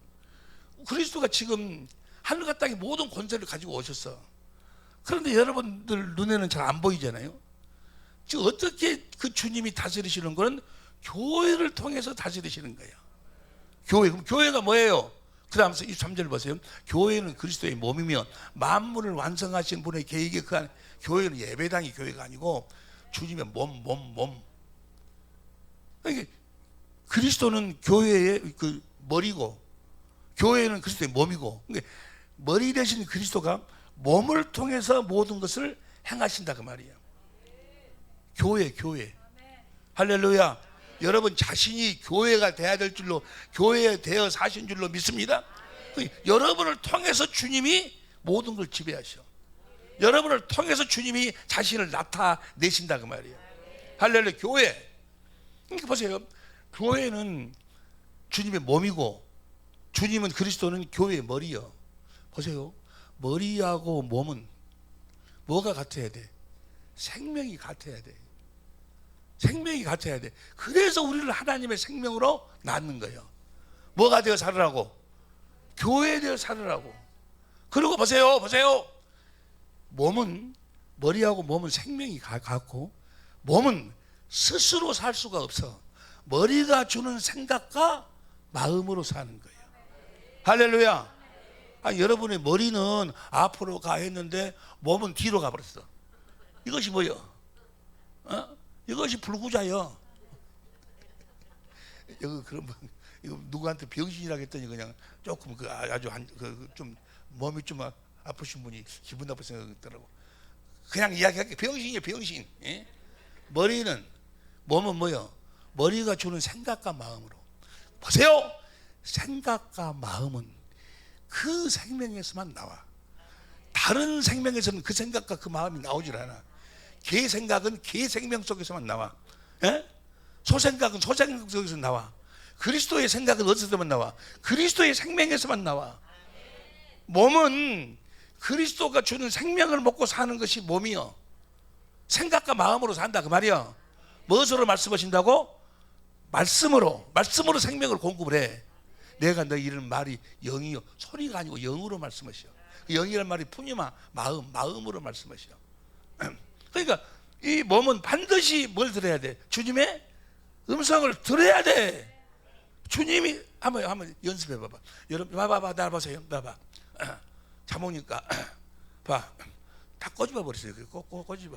그리스도가 지금 하늘과 땅의 모든 권세를 가지고 오셨어. 그런데 여러분들 눈에는 잘 안 보이잖아요. 즉 어떻게 그 주님이 다스리시는 거는 교회를 통해서 다스리시는 거예요. 그럼 교회가 뭐예요? 그 다음 23절 보세요. 교회는 그리스도의 몸이며 만물을 완성하신 분의 계획에 그 안에 교회는 예배당이 교회가 아니고 주님의 몸. 그러니까 그리스도는 교회의 그 머리고 교회는 그리스도의 몸이고 그러니까 머리 대신 그리스도가 몸을 통해서 모든 것을 행하신다 그 말이에요. 교회. 할렐루야. 여러분 자신이 교회가 돼야 될 줄로 교회에 되어 사신 줄로 믿습니다. 여러분을 통해서 주님이 모든 걸 지배하셔. 여러분을 통해서 주님이 자신을 나타내신다 그 말이에요. 할렐루야. 교회. 그러니까 보세요. 교회는 주님의 몸이고 주님은 그리스도는 교회의 머리요. 보세요. 머리하고 몸은 뭐가 같아야 돼? 생명이 같아야 돼. 생명이 같아야 돼. 그래서 우리를 하나님의 생명으로 낳는 거예요. 뭐가 되어 살으라고? 교회 되어 살으라고. 그리고 보세요. 몸은, 머리하고 몸은 생명이 같고 몸은 스스로 살 수가 없어. 머리가 주는 생각과 마음으로 사는 거예요. 할렐루야. 여러분의 머리는 앞으로 가 했는데 몸은 뒤로 가버렸어. 이것이 뭐예요? 이것이 불구자요. 이거 그럼 이거 누구한테 병신이라고 했더니 그냥 조금 아주 좀 몸이 좀 아프신 분이 기분 나쁜 생각했더라고. 그냥 이야기할게. 병신이에요, 병신. 예? 몸은 뭐요? 머리가 주는 생각과 마음으로. 보세요. 생각과 마음은 그 생명에서만 나와. 다른 생명에서는 그 생각과 그 마음이 나오질 않아. 개 생각은 개 생명 속에서만 나와. 예? 소 생각은 소 생명 속에서 나와. 그리스도의 생각은 어디서만 나와? 그리스도의 생명에서만 나와. 몸은 그리스도가 주는 생명을 먹고 사는 것이 몸이요. 생각과 마음으로 산다 그 말이요. 무엇으로 말씀하신다고? 말씀으로 생명을 공급을 해. 내가 너 이런 말이 영이요, 소리가 아니고 영으로 말씀하셔. 영이란 말이 푸니마, 마음으로 말씀하셔. 그러니까 이 몸은 반드시 뭘 들어야 돼? 주님의 음성을 들어야 돼. 주님이 한번 연습해 봐봐. 여러분 봐봐, 나 보세요. 봐봐. 잠 오니까 봐. 다 꺼집어 버렸어요. 꺼집어.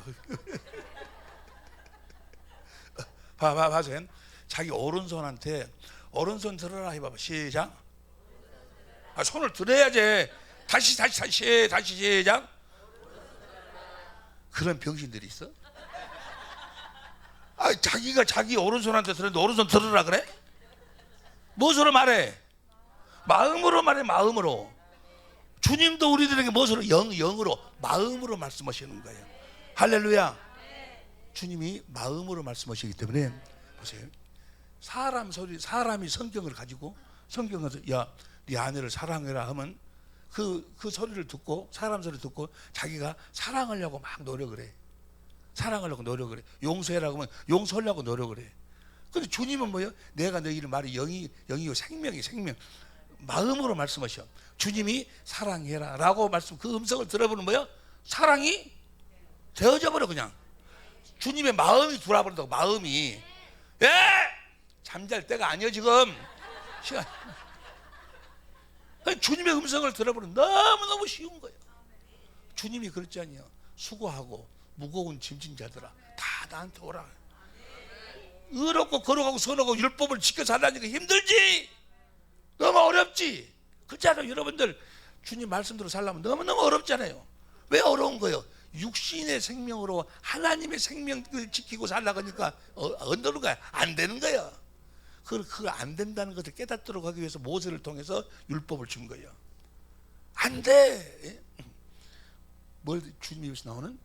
봐세요. 자기 오른손한테 오른손 들어라 해봐봐. 시작. 손을 들어야지. 다시 시작. 그런 병신들이 있어? 자기가 자기 오른손한테 들었는데 오른손 들으라 그래? 무엇으로 말해? 마음으로 말해. 마음으로. 주님도 우리들에게 무엇으로? 영으로, 마음으로 말씀하시는 거예요. 할렐루야. 주님이 마음으로 말씀하시기 때문에 보세요. 사람이 성경을 가지고 성경에서 네 아내를 사랑해라 하면 그 소리를 듣고, 사람 소리를 듣고 자기가 사랑하려고 막 노력을 해. 용서해라고 하면 용서하려고 노력을 해. 근데 주님은 뭐예요? 내가 너희를 말이 영이요 생명. 마음으로 말씀하셔. 주님이 사랑해라 라고 그 음성을 들어보는 뭐예요? 사랑이 되어져 버려. 그냥 주님의 마음이 돌아버린다고. 마음이. 잠잘 때가 아니야 지금. 시간. 주님의 음성을 들어보는 너무너무 쉬운 거예요. 주님이 그랬지 않냐. 수고하고 무거운 짐진 자들아 다 나한테 오라. 의롭고 거룩하고 선하고 율법을 지켜 살라니까 힘들지. 너무 어렵지. 그렇잖아요. 여러분들 주님 말씀대로 살려면 너무너무 어렵잖아요. 왜 어려운 거예요? 육신의 생명으로 하나님의 생명을 지키고 살라고 하니까 어느 거야? 안 되는 거야. 그거 안 된다는 것을 깨닫도록 하기 위해서 모세를 통해서 율법을 준 거예요. 안 돼. 뭘 주님이 여기서 나오는?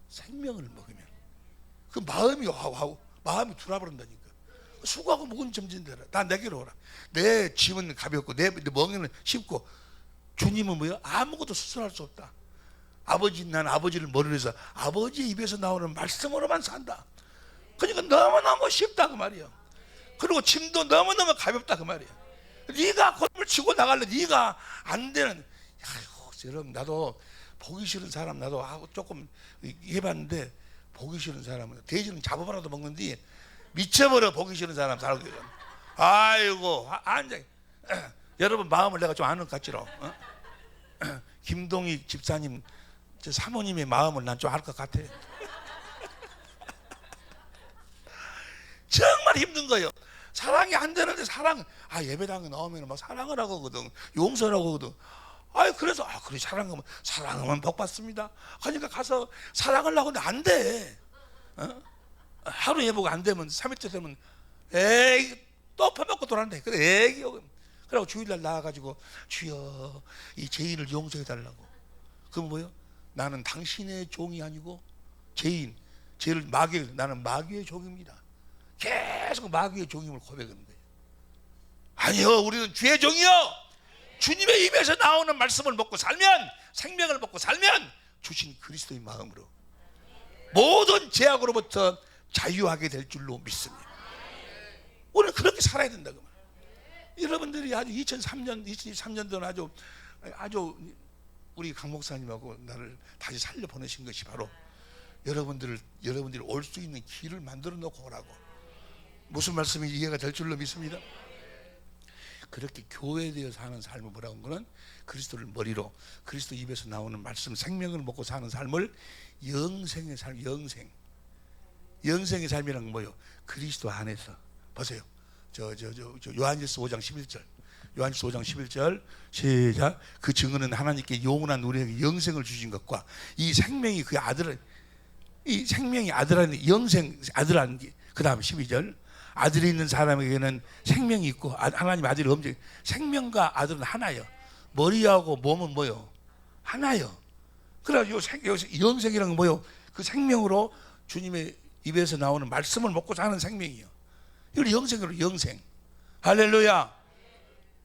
생명을 먹으면 그 마음이 마음이 돌아버린다니까. 수고하고 묵은 점진대라. 나 내게로 오라. 내 짐은 가볍고 내 멍에는 쉽고. 주님은 뭐예요? 아무것도 수술할 수 없다. 난 아버지를 머리로 해서 아버지의 입에서 나오는 말씀으로만 산다. 그러니까 너무너무 쉽다 그 말이야. 그리고 짐도 너무너무 가볍다 그 말이야. 네가 골을 치고 나갈래. 네가 안 되는. 여러분 나도 보기 싫은 사람 나도 조금 해봤는데 보기 싫은 사람은 돼지는 잡아봐라도 먹는데 미쳐버려. 보기 싫은 사람 살고. 아이고 앉아. 여러분 마음을 내가 좀 아는 것 같지로. 김동희 집사님 저 사모님의 마음을 난 좀 알 것 같아. 정말 힘든 거예요. 사랑이 안 되는데 예배당에 나오면 막 사랑을 하고 하거든. 용서를 하고 하거든. 그래서 그래 사랑하면 복 받습니다. 그러니까 가서 사랑을 하고 안 돼. 하루 예보가 안 되면 3일째 되면 또 퍼먹고 돌아간대. 그래 그리고 주일날 나와가지고 주여 이 죄인을 용서해 달라고. 그럼 뭐요? 나는 당신의 종이 아니고 죄를 나는 마귀의 종입니다. 계속 마귀의 종임을 고백하는 거예요. 아니요, 우리는 주의 종이요. 주님의 입에서 나오는 말씀을 먹고 살면, 생명을 먹고 살면 주신 그리스도의 마음으로. 모든 죄악으로부터 자유하게 될 줄로 믿습니다. 우리는 그렇게 살아야 된다 그 말. 여러분들이 아주 2023년도는 아주 우리 강 목사님하고 나를 다시 살려 보내신 것이 바로 여러분들이 올 수 있는 길을 만들어 놓고 오라고. 무슨 말씀이 이해가 될 줄로 믿습니다. 그렇게 교회에 대해 사는 삶을 뭐라고 하는 거는 그리스도를 머리로, 그리스도 입에서 나오는 말씀, 생명을 먹고 사는 삶을 영생의 삶, 영생의 삶이란 건 뭐예요? 그리스도 안에서. 보세요. 요한일서 5장 11절. 요한일서 5장 11절 시작. 그 증언은 하나님께 영원한 우리에게 영생을 주신 것과 이 생명이 그 아들을, 이 생명이 아들하는 영생, 아들하는 게, 그 다음 12절. 아들이 있는 사람에게는 생명이 있고 하나님 아들이 없는, 생명과 아들은 하나요. 머리하고 몸은 뭐요? 하나요. 그래가지고 영생이라는 건 뭐요? 그 생명으로 주님의 입에서 나오는 말씀을 먹고 사는 생명이요. 이걸 영생으로, 영생. 할렐루야.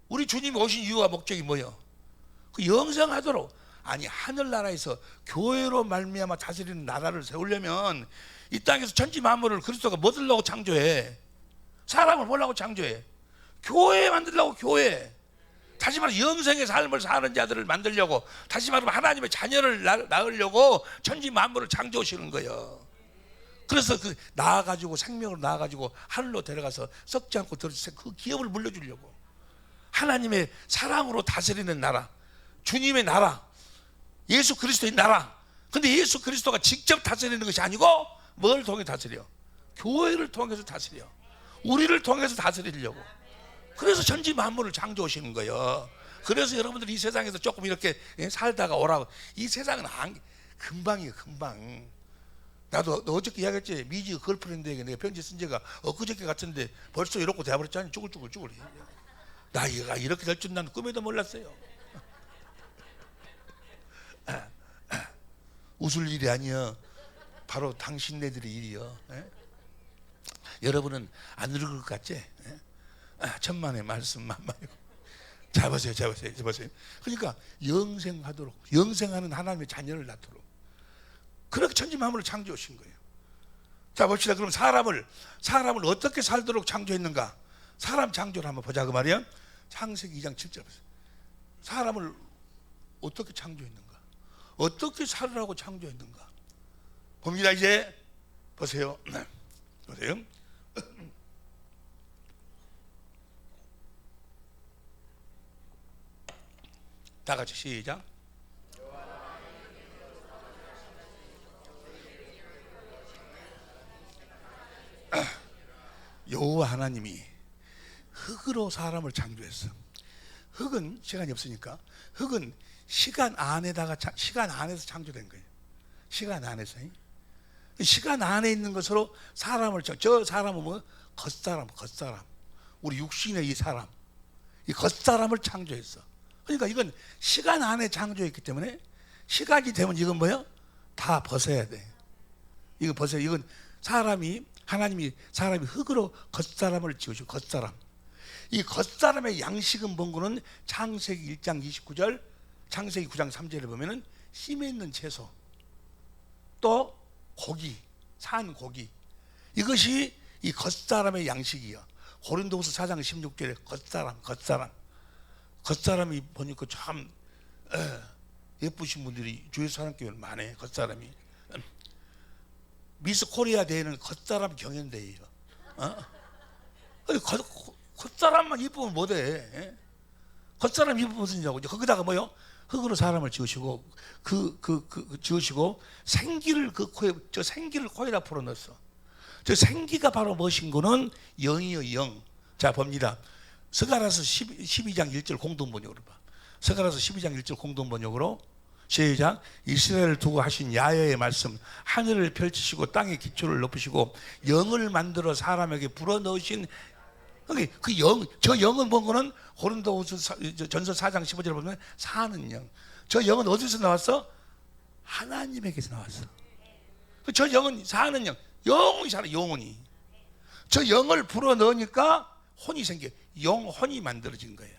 우리 주님이 오신 이유와 목적이 뭐요? 그 영생하도록. 아니, 하늘나라에서 교회로 말미암아 다스리는 나라를 세우려면 이 땅에서 천지 만물을 그리스도가 뭐 들라고 창조해? 사람을 보려고 창조해. 교회 만들려고. 교회. 다시 말해 영생의 삶을 사는 자들을 만들려고, 다시 말하면 하나님의 자녀를 낳으려고 천지 만물을 창조하시는 거예요. 그래서 그 낳아가지고, 생명으로 낳아가지고 하늘로 데려가서 썩지 않고 그 기업을 물려주려고. 하나님의 사랑으로 다스리는 나라, 주님의 나라, 예수 그리스도의 나라. 근데 예수 그리스도가 직접 다스리는 것이 아니고 뭘 통해 다스려? 교회를 통해서 다스려. 우리를 통해서 다스리려고. 그래서 천지 만물을 창조하시는 거예요. 그래서 여러분들 이 세상에서 조금 이렇게 살다가 오라고. 이 세상은 금방이에요, 금방. 나도 어저께 이야기했지. 미지 걸프렌드에게 내가 편지 쓴 지가 엊그저께 같은데 벌써 이렇게 돼버렸잖아요. 죽을. 나이가 이렇게 될 줄 난 꿈에도 몰랐어요. 웃을 일이 아니여. 바로 당신네들의 일이여. 여러분은 안 읽을 것 같지? 천만의 말씀 만만이고. 잘 보세요. 그러니까 영생하도록, 영생하는 하나님의 자녀를 낳도록 그렇게 천지 만물을 창조하신 거예요. 자, 봅시다. 그럼 사람을 어떻게 살도록 창조했는가? 사람 창조를 한번 보자 그 말이야. 창세기 2장 7절. 사람을 어떻게 창조했는가? 어떻게 살으라고 창조했는가? 봅니다. 이제 보세요. 보세요. 다 같이 시작. 여호와 하나님이 흙으로 사람을 창조했어. 흙은 시간이 없으니까 흙은 시간 안에서 창조된 거예요. 시간 안에서. 시간 안에 있는 것으로 사람을, 저 사람은 뭐? 겉사람. 우리 육신의 이 사람, 이 겉사람을 창조했어. 그러니까 이건 시간 안에 창조했기 때문에 시간이 되면 이건 뭐야? 다 벗어야 돼. 이거 벗어야. 이건 하나님이 사람이 흙으로 겉사람을 지으시고, 겉사람. 이 겉사람의 양식은 뭔가는 창세기 1장 29절, 창세기 9장 3절에 보면은 심에 있는 채소, 또 고기, 산 고기. 이것이 이 겉사람의 양식이야. 고린도후서 4장 16절에 겉사람이 보니까 참 예쁘신 분들이 주의 사랑교회는 많아요. 겉사람이. 미스 코리아 대회는 겉사람 경연대회예요. 겉사람만 이쁘면 뭐돼? 겉사람 이쁘면 무슨 일이냐고. 거기다가 뭐요? 흙으로 사람을 지으시고 지으시고 생기를 그 코에, 저 생기를 코에다 풀어넣었어. 저 생기가 바로 무엇인 거는 영이요, 영. 자, 봅니다. 스가랴서 12장 1절 공동번역으로 봐. 스가랴서 12장 1절 공동번역으로 시작. 이스라엘을 두고 하신 야훼의 말씀, 하늘을 펼치시고 땅의 기초를 높이시고 영을 만들어 사람에게 불어넣으신, 그 영, 저 영은 뭔가는 고린도후서 전서 4장 15절에 보면 사는 영. 저 영은 어디서 나왔어? 하나님에게서 나왔어. 저 영은 사는 영, 영원히 살아. 영원히. 저 영을 불어넣으니까 혼이 생겨. 영혼이 만들어진 거예요.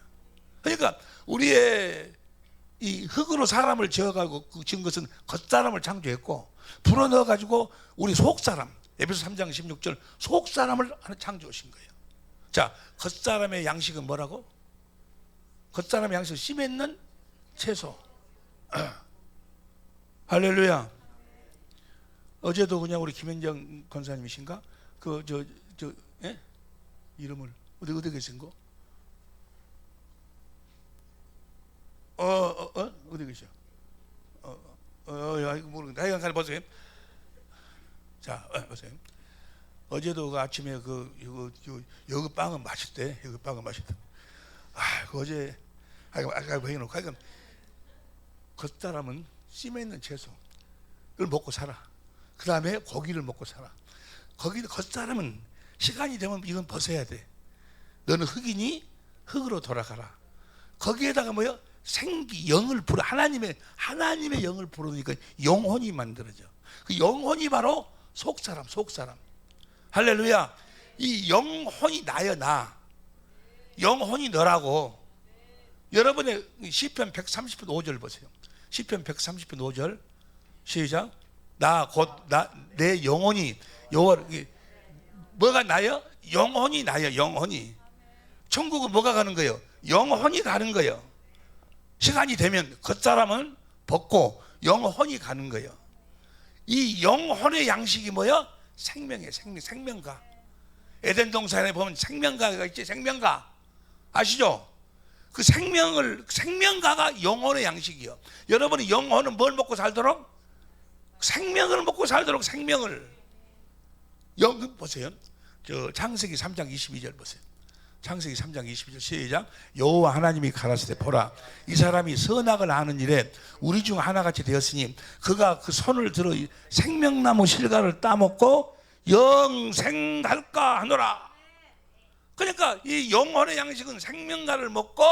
그러니까 우리의 이 흙으로 사람을 지어가고 지은 것은 겉사람을 창조했고, 불어넣어 가지고 우리 속사람, 에베소 3장 16절 속사람을 하나 창조하신 거예요. 자, 겉사람의 양식은 뭐라고? 겉사람의 양식은 씨 맺는 채소. 할렐루야. 어제도 그냥 우리 김현정 권사님이신가? 예? 이름을 어디 계신 거? 어디 계셔? 이거 모르겠다. 하여간 보세요. 자, 보세요. 어제도 그 아침에 여기 빵은 맛있대. 여기 빵은 맛있다. 그 어제 아까 해놓고 하여간 겉사람은 씨에 있는 채소 그걸 먹고 살아. 그 다음에 고기를 먹고 살아. 겉사람은 시간이 되면 이건 벗어야 돼. 너는 흙이니 흙으로 돌아가라. 거기에다가 뭐요? 생기, 영을 불어. 하나님의 영을 불어니까 영혼이 만들어져. 그 영혼이 바로 속사람. 할렐루야. 이 영혼이 나여, 나. 영혼이 너라고. 여러분의 시편 130편 5절 보세요. 시편 130편 5절 시작. 내 영혼이 여호와를, 뭐가 나여? 영혼이 나여. 영혼이. 천국은 뭐가 가는 거예요? 영혼이 가는 거예요. 시간이 되면 겉사람은 벗고 영혼이 가는 거예요. 이 영혼의 양식이 뭐야? 생명이에요. 생명가. 에덴 동산에 보면 생명가가 있지. 생명가 아시죠? 그 생명가가 영혼의 양식이요. 여러분이 영혼은 뭘 먹고 살도록? 생명을 먹고 살도록. 생명을. 보세요. 창세기 3장 22절 보세요. 창세기 3장 22절 시작. 여호와 하나님이 가라사대 보라, 이 사람이 선악을 아는 일에 우리 중 하나같이 되었으니 그가 그 손을 들어 생명나무 실과를 따먹고 영생할까 하노라. 그러니까 이 영혼의 양식은 생명과를 먹고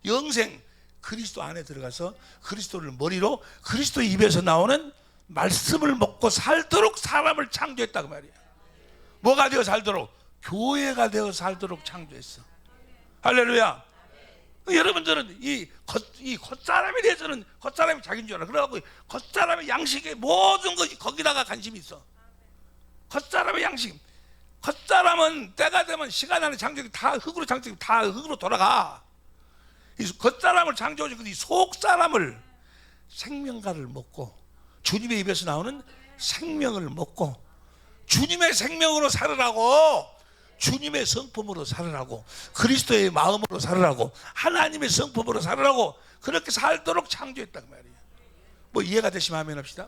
영생, 그리스도 안에 들어가서 그리스도를 머리로 그리스도 입에서 나오는 말씀을 먹고 살도록 사람을 창조했다고 말이에요. 뭐가 되어 살도록? 교회가 되어 살도록 창조했어. 할렐루야. 여러분들은 이 겉사람에 대해서는 겉사람이 자기인 줄 알아. 그래갖고 겉사람의 양식에 모든 것이 거기다가 관심이 있어. 겉사람의 양식. 겉사람은 때가 되면 시간 안에 창조기 다 흙으로 창조기 다 흙으로 돌아가. 이 겉사람을 창조해주고 이 속사람을 생명가를 먹고 주님의 입에서 나오는 생명을 먹고 주님의 생명으로 살으라고, 주님의 성품으로 살으라고, 그리스도의 마음으로 살으라고, 하나님의 성품으로 살으라고 그렇게 살도록 창조했단 말이에요. 뭐 이해가 되시면 아멘 합시다.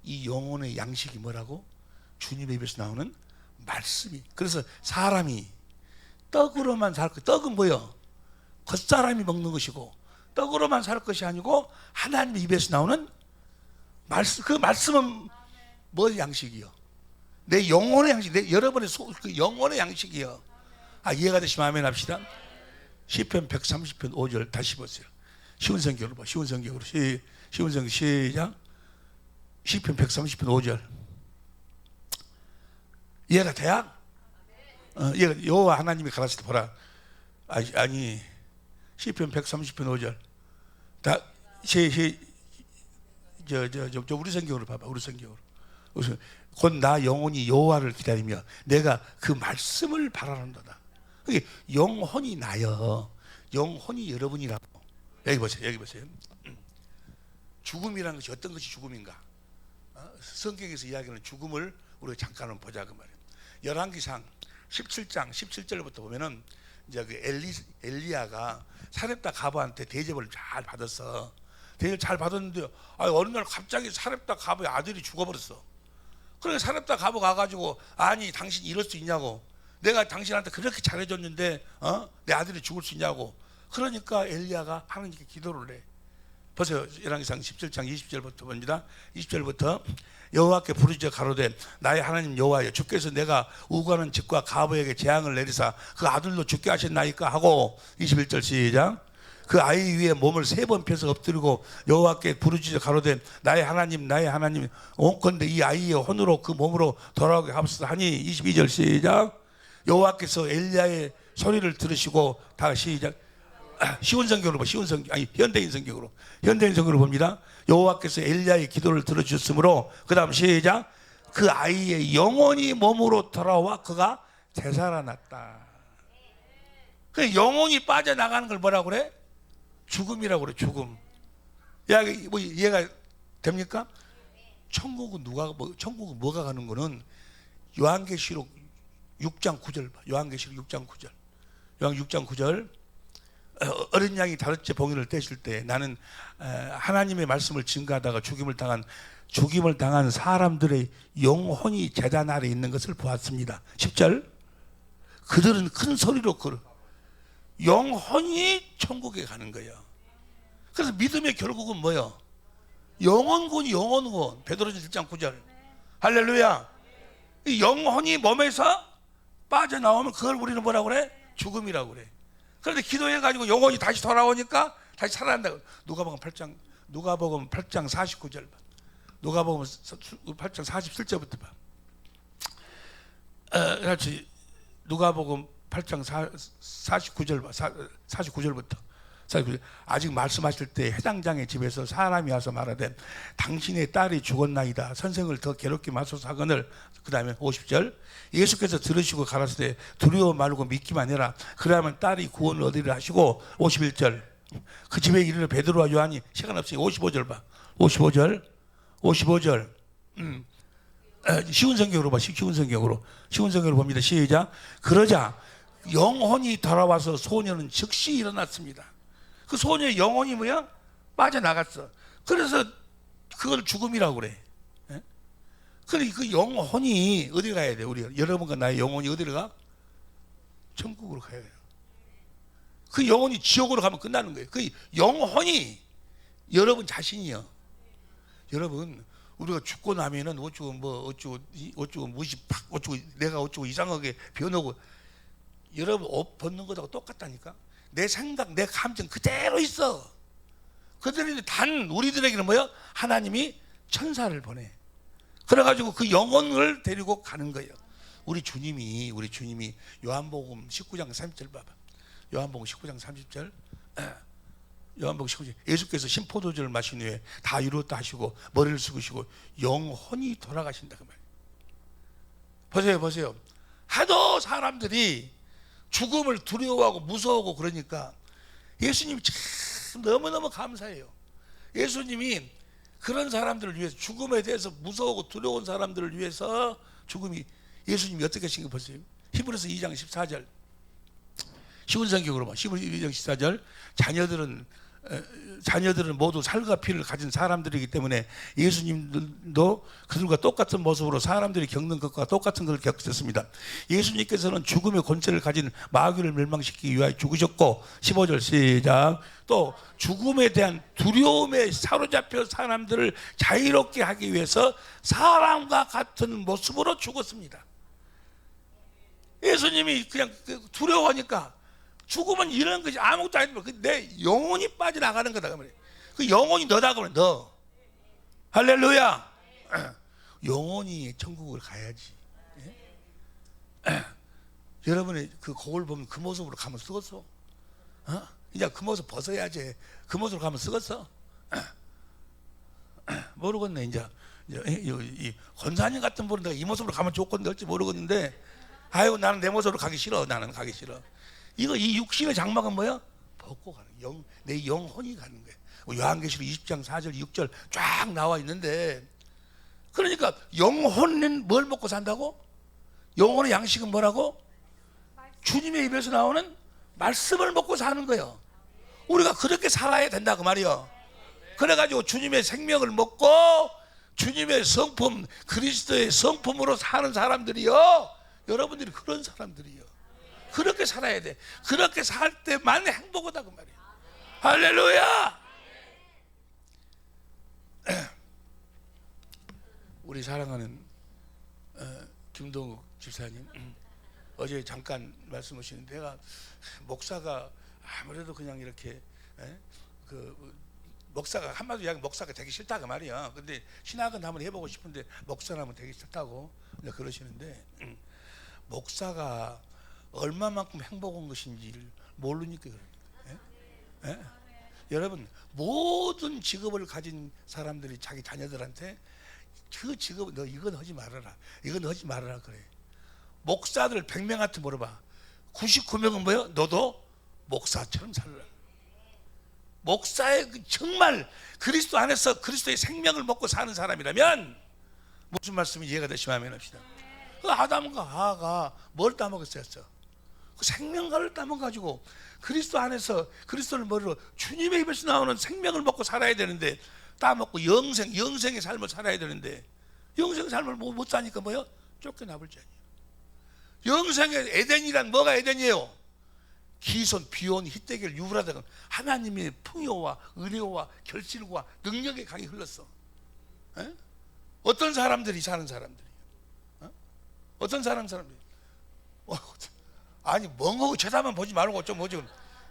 이 영혼의 양식이 뭐라고? 주님의 입에서 나오는 말씀이. 그래서 사람이 떡으로만 살 것, 떡은 뭐예요? 겉사람이 먹는 것이고 떡으로만 살 것이 아니고 하나님의 입에서 나오는 말씀. 그 말씀은 뭐 양식이요? 내 영혼의 양식, 여러분의 그 영혼의 양식이요. 이해가 되시면 아멘 합시다. 시편 130편 5절 다시 보세요. 쉬운 성경으로 봐. 쉬운 성경으로 쉬운 성경 시작. 시편 130편 5절. 이해가 돼야? 여호와 하나님이 가라사대 보라. 아니 시편 130편 5절. 다 우리 성경으로 봐봐. 우리 성경으로. 곧 나 영혼이 여호와를 기다리며 내가 그 말씀을 바라는도다. 그게 영혼이 나여. 영혼이 여러분이라고. 여기 보세요. 여기 보세요. 죽음이라는 것이 어떤 것이 죽음인가? 성경에서 이야기하는 죽음을 우리가 잠깐 한번 보자 그 말이에요. 열왕기상 17장 17절부터 보면은 이제 그 엘리야가 사렙다 가브한테 대접을 잘 받았어. 대접을 잘 받았는데 어느 날 갑자기 사렙다 가브의 아들이 죽어버렸어. 그러니까 사렙다 가브 가가지고 아니 당신 이럴 수 있냐고, 내가 당신한테 그렇게 잘해줬는데 내 아들이 죽을 수 있냐고. 그러니까 엘리야가 하나님께 기도를 해. 보세요. 열왕기상 17장 20절부터 봅니다. 20절부터 여호와께 부르짖어 가로되 나의 하나님 여호와여, 주께서 내가 우고하는 집과 가부에게 재앙을 내리사 그 아들도 죽게 하셨나이까 하고. 21절 시작. 그 아이 위에 몸을 3번 펴서 엎드리고 여호와께 부르짖어 가로되 나의 하나님 온건대 이 아이의 혼으로 그 몸으로 돌아오게 하옵소서 하니. 22절 시작. 여호와께서 엘리야의 소리를 들으시고 다 시작. 쉬운 성경으로 봐. 쉬운 성경 아니 현대인 성경으로. 현대인 성경으로 봅니다. 여호와께서 엘리야의 기도를 들어주셨으므로 그다음 시작. 그 아이의 영혼이 몸으로 돌아와 그가 되살아났다. 그 영혼이 빠져나가는 걸 뭐라고 그래? 죽음이라고 그래. 죽음. 야, 뭐 이해가 됩니까? 천국은 천국은 뭐가 가는 거는 요한계시록 6장 9절 봐. 요한계시록 6장 9절. 요한 6장 9절. 어린 양이 다섯째 봉인을 떼실 때 나는 하나님의 말씀을 증거하다가 죽임을 당한 사람들의 영혼이 제단 아래 있는 것을 보았습니다. 10절. 그들은 큰 소리로 영혼이 천국에 가는 거예요. 그래서 믿음의 결국은 뭐예요? 영혼군. 베드로전서 1장 9절. 할렐루야. 이 영혼이 몸에서 빠져나오면 그걸 우리는 뭐라고 그래? 죽음이라고 그래. 그런데 기도해가지고 영혼이 다시 돌아오니까 다시 살아난다. 누가복음 8장 49절 봐. 누가복음 8장 47절부터 봐. 같이 누가복음 8장 49절 봐. 49절부터. 아직 말씀하실 때 해당장의 집에서 사람이 와서 말하되 당신의 딸이 죽었나이다. 선생을 더 괴롭게 마소서 하거늘. 그 다음에 50절. 예수께서 들으시고 가라사대 두려워 말고 믿기만 해라. 그러면 딸이 구원을 얻으리라 하시고 51절. 그 집에 이르러 베드로와 요한이 시간 없으니 55절 봐. 55절. 쉬운 성경으로 봐. 쉬운 성경으로 봅니다. 시작. 그러자 영혼이 돌아와서 소년은 즉시 일어났습니다. 그 소녀의 영혼이 뭐야? 빠져나갔어. 그래서 그걸 죽음이라고 그래. 예? 그래 그 영혼이 어디 가야 돼? 우리 여러분과 나의 영혼이 어디로 가? 천국으로 가야 돼요. 그 영혼이 지옥으로 가면 끝나는 거예요. 그 영혼이 여러분 자신이요. 여러분 우리가 죽고 나면은 어쩌고 무시팍 어쩌고 내가 어쩌고 이상하게 변하고 여러분 옷 벗는 것하고 똑같다니까. 내 생각, 내 감정 그대로 있어. 그들이 단 우리들에게는 뭐야? 하나님이 천사를 보내. 그래가지고 그 영혼을 데리고 가는 거예요. 우리 주님이 요한복음 19장 30절 봐봐. 요한복음 19장 30절. 요한복음 19장. 예수께서 신포도주를 마신 후에 다 이루었다 하시고 머리를 숙이시고 영혼이 돌아가신다 그 말이에요. 보세요. 하도 사람들이 죽음을 두려워하고 무서워하고 그러니까 예수님이 참 너무너무 감사해요. 예수님이 그런 사람들을 위해서 죽음에 대해서 무서워하고 두려운 사람들을 위해서 예수님이 어떻게 하신 거 보세요. 히브리서 2장 14절. 쉬운 성경으로 봐. 히브리서 2장 14절. 자녀들은 모두 살과 피를 가진 사람들이기 때문에 예수님도 그들과 똑같은 모습으로 사람들이 겪는 것과 똑같은 것을 겪으셨습니다. 예수님께서는 죽음의 권세를 가진 마귀를 멸망시키기 위하여 죽으셨고 15절 시작. 또 죽음에 대한 두려움에 사로잡혀 사람들을 자유롭게 하기 위해서 사람과 같은 모습으로 죽었습니다. 예수님이 그냥 두려워하니까 죽음은 이런 것이 아무것도 아니지만 내 영혼이 빠져나가는 거다 그 말이에요. 그 영혼이 너다 그러면 너. 할렐루야. 영혼이 천국을 가야지. 여러분의 그 거울 보면 그 모습으로 가면 쓰겠어? 이제 그 모습 벗어야지. 그 모습으로 가면 쓰겠어? 모르겠네. 이제 이 권사님 같은 분은 내가 이 모습으로 가면 좋건데 어찌 모르겠는데 아이고 나는 내 모습으로 가기 싫어. 나는 가기 싫어. 이 육신의 장막은 뭐야? 벗고 가는 내 영혼이 가는 거야. 요한계시록 20장 4절 6절 쫙 나와 있는데 그러니까 영혼은 뭘 먹고 산다고? 영혼의 양식은 뭐라고? 주님의 입에서 나오는 말씀을 먹고 사는 거예요. 우리가 그렇게 살아야 된다 그 말이요. 그래가지고 주님의 생명을 먹고 주님의 성품 그리스도의 성품으로 사는 사람들이요. 여러분들이 그런 사람들이요. 그렇게 살아야 돼. 그렇게 살 때만 행복하다 그 말이야. 할렐루야. 우리 사랑하는 김동욱 집사님 어제 잠깐 말씀하시는데 내가 목사가 아무래도 그냥 이렇게 목사가 한마디로 이야기 목사가 되기 싫다 그 말이야. 근데 신학은 한번 해보고 싶은데 목사라면 되기 싫다고 그러시는데 목사가 얼마만큼 행복한 것인지를 모르니까 그래요. 예? 여러분 모든 직업을 가진 사람들이 자기 자녀들한테 그 직업 너 이건 하지 말아라, 이건 하지 말아라 그래. 목사들 100명한테 물어봐. 99명은 뭐요? 너도 목사처럼 살라. 목사의 정말 그리스도 안에서 그리스도의 생명을 먹고 사는 사람이라면 무슨 말씀이 이해가 되시면 아멘 합시다. 그 아담과 하와가 뭘 따먹었어요? 그 생명과를 따먹어가지고 그리스도 안에서 그리스도를 머리로 주님의 입에서 나오는 생명을 먹고 살아야 되는데 따먹고 영생의 삶을 살아야 되는데 영생의 삶을 못 사니까 뭐요? 쫓겨나버리지. 영생의 에덴이란 뭐가 에덴이에요? 기손, 비온, 히데겔, 유브라데 하나님의 풍요와 은혜와 결실과 능력의 강이 흘렀어. 에? 어떤 사람들이 사는 사람들이에요? 어떤 사람들이? 아니 멍하고 쳐다만 보지 말고 좀 뭐지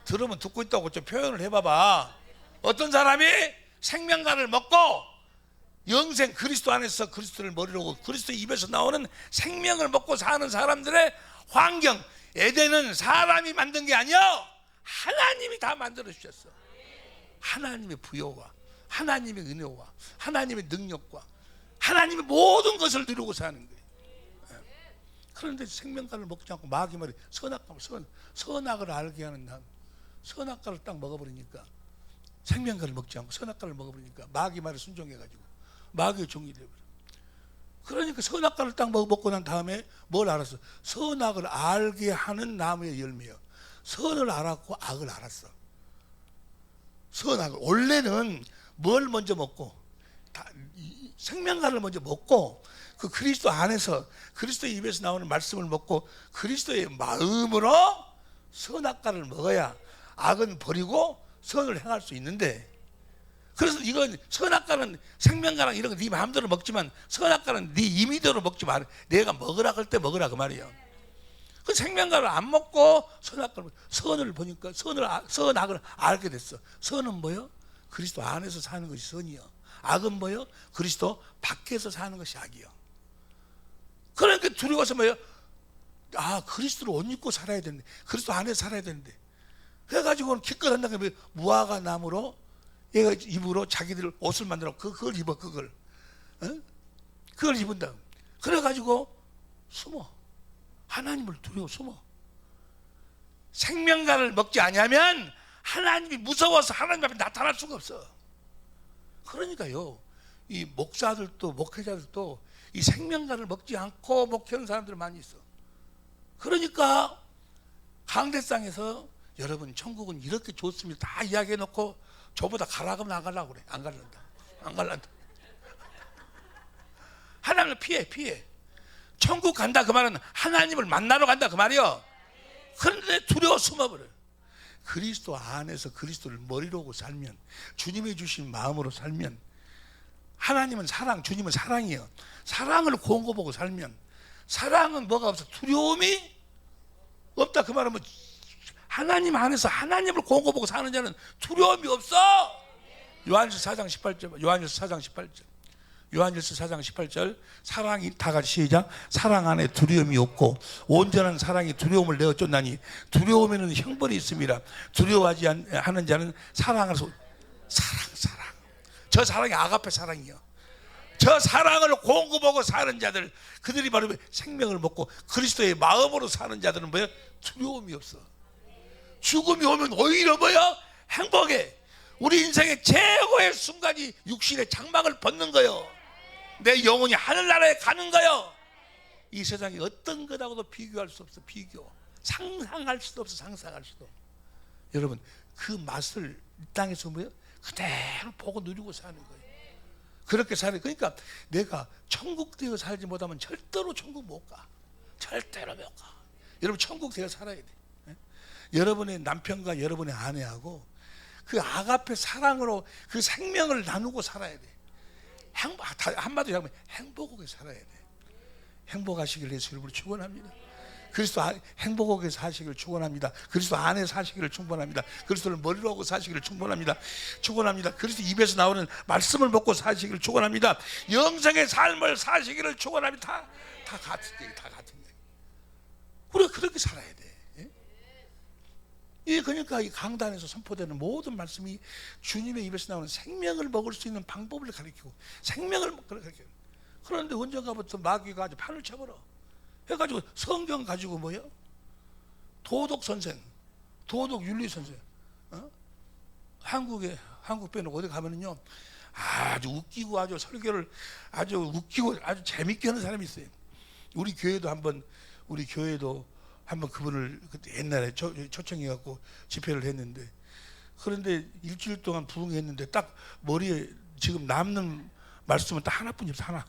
들으면 듣고 있다고 좀 표현을 해봐봐. 어떤 사람이 생명과를 먹고 영생 그리스도 안에서 그리스도를 머리로 그리스도 입에서 나오는 생명을 먹고 사는 사람들의 환경, 에덴은 사람이 만든 게 아니요 하나님이 다 만들어 주셨어. 하나님의 부여와 하나님의 은혜와 하나님의 능력과 하나님의 모든 것을 누리고 사는 거예요. 그런데 생명과를 먹지 않고 마귀 말이 선악을 알게 하는 난 선악과를 딱 먹어버리니까 생명과를 먹지 않고 선악과를 먹어버리니까 마귀 말에 순종해가지고 마귀의 종이 되어버려. 그러니까 선악과를 딱 먹고 난 다음에 뭘 알았어? 선악을 알게 하는 나무의 열매요. 선을 알았고 악을 알았어. 선악을 원래는 뭘 먼저 먹고 생명과를 먼저 먹고 그 그리스도 안에서 그리스도의 입에서 나오는 말씀을 먹고 그리스도의 마음으로 선악과를 먹어야 악은 버리고 선을 행할 수 있는데, 그래서 이건 선악과는 생명과랑 이런 거 네 마음대로 먹지만 선악과는 네 임의대로 먹지 말. 내가 먹으라 할 때 먹으라 그 말이에요. 그 생명과를 안 먹고 선을 보니까 선악을 알게 됐어. 선은 뭐요? 그리스도 안에서 사는 것이 선이요. 악은 뭐요? 그리스도 밖에서 사는 것이 악이요. 그러니까 두려워서 뭐예요? 아 그리스도를 옷 입고 살아야 되는데 그리스도 안에서 살아야 되는데 그래가지고는 기껏 한다는 게 무화과 나무로 얘가 입으로 자기들 옷을 만들어 그걸 입어 그걸 입은다. 그래가지고 숨어. 하나님을 두려워 숨어. 생명과를 먹지 아니하면 하나님이 무서워서 하나님 앞에 나타날 수가 없어. 그러니까요 이 목사들도 목회자들도 이 생명과를 먹지 않고 목회하는 사람들 많이 있어. 그러니까 강대상에서 여러분 천국은 이렇게 좋습니다 다 이야기해 놓고 저보다 가라 그러면 안 가려고 그래. 안 갈란다. 하나님을 피해. 천국 간다 그 말은 하나님을 만나러 간다 그 말이요. 그런데 두려워 숨어버려. 그리스도 안에서 그리스도를 머리로 하고 살면 주님이 주신 마음으로 살면 하나님은 사랑, 주님은 사랑이에요. 사랑을 공고보고 살면 사랑은 뭐가 없어? 두려움이 없다 그 말은 뭐 하나님 안에서 하나님을 공고보고 사는 자는 두려움이 없어. 요한일서 4장 18절 요한일서 4장 18절 사랑이 다 같이 시작. 사랑 안에 두려움이 없고 온전한 사랑이 두려움을 내어 쫓나니 두려움에는 형벌이 있습니다. 두려워하지 하는 자는 사랑 안에서 사랑 저 사랑이 아가페 사랑이요. 저 사랑을 공급하고 사는 자들 그들이 바로 생명을 먹고 그리스도의 마음으로 사는 자들은 뭐예요? 두려움이 없어. 죽음이 오면 오히려 뭐예요? 행복해. 우리 인생의 최고의 순간이 육신의 장막을 벗는 거요. 내 영혼이 하늘나라에 가는 거요. 이 세상에 어떤 것하고도 비교할 수 없어. 상상할 수도 없어. 상상할 수도. 여러분 그 맛을 이 땅에서 뭐예요? 그대로 보고 누리고 사는 거예요. 그렇게 살아요. 그러니까 내가 천국 되어 살지 못하면 절대로 천국 못 가. 절대로 못 가. 여러분 천국 되어 살아야 돼. 여러분의 남편과 여러분의 아내하고 그 아가페 사랑으로 그 생명을 나누고 살아야 돼. 한마디로 하면 행복하게 살아야 돼. 행복하시길 위해서 여러분을 축원합니다. 그리스도 행복하게 사시기를 축원합니다. 그리스도 안에 사시기를 축원합니다. 그리스도를 머리로 하고 사시기를 축원합니다. 그리스도 입에서 나오는 말씀을 먹고 사시기를 축원합니다. 영생의 삶을 사시기를 축원합니다. 다 같은 얘기. 우리가 그렇게 살아야 돼. 예? 이 그러니까 이 강단에서 선포되는 모든 말씀이 주님의 입에서 나오는 생명을 먹을 수 있는 방법을 가르치고 생명을 가르치고. 그런데 언젠가부터 마귀가 아주 판을 쳐버려 해가지고 성경 가지고 뭐요? 도덕 선생, 도덕 윤리 선생. 한국 빼놓고 어디 가면은요 아주 웃기고 아주 설교를 아주 웃기고 아주 재밌게 하는 사람이 있어요. 우리 교회도 한번 그분을 그때 옛날에 초청해갖고 집회를 했는데, 그런데 일주일 동안 부흥했는데 딱 머리에 지금 남는 말씀은 딱 하나뿐이 없어. 하나.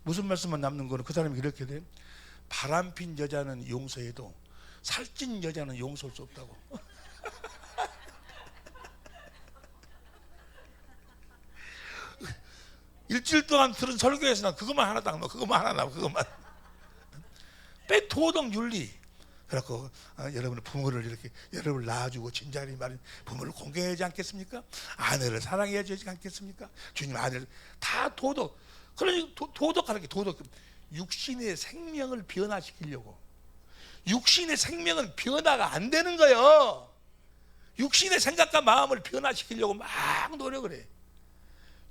무슨 말씀만 남는 거는 그 사람이 이렇게 돼. 바람핀 여자는 용서해도 살찐 여자는 용서할 수 없다고. 일주일 동안 들은 설교에서 난 그것만 하나 딱 나와. 그것만 하나 나와. 그것만. 빼 도덕 윤리. 그래갖고 여러분의 부모를 이렇게 여러분을 낳아주고 진작에 말인 부모를 공경하지 않겠습니까? 아내를 사랑해야 되지 않겠습니까? 주님 아내를 다 도덕. 그러니 도덕 하는 게 도덕. 육신의 생명을 변화시키려고. 육신의 생명은 변화가 안 되는 거예요. 육신의 생각과 마음을 변화시키려고 막 노력을 해.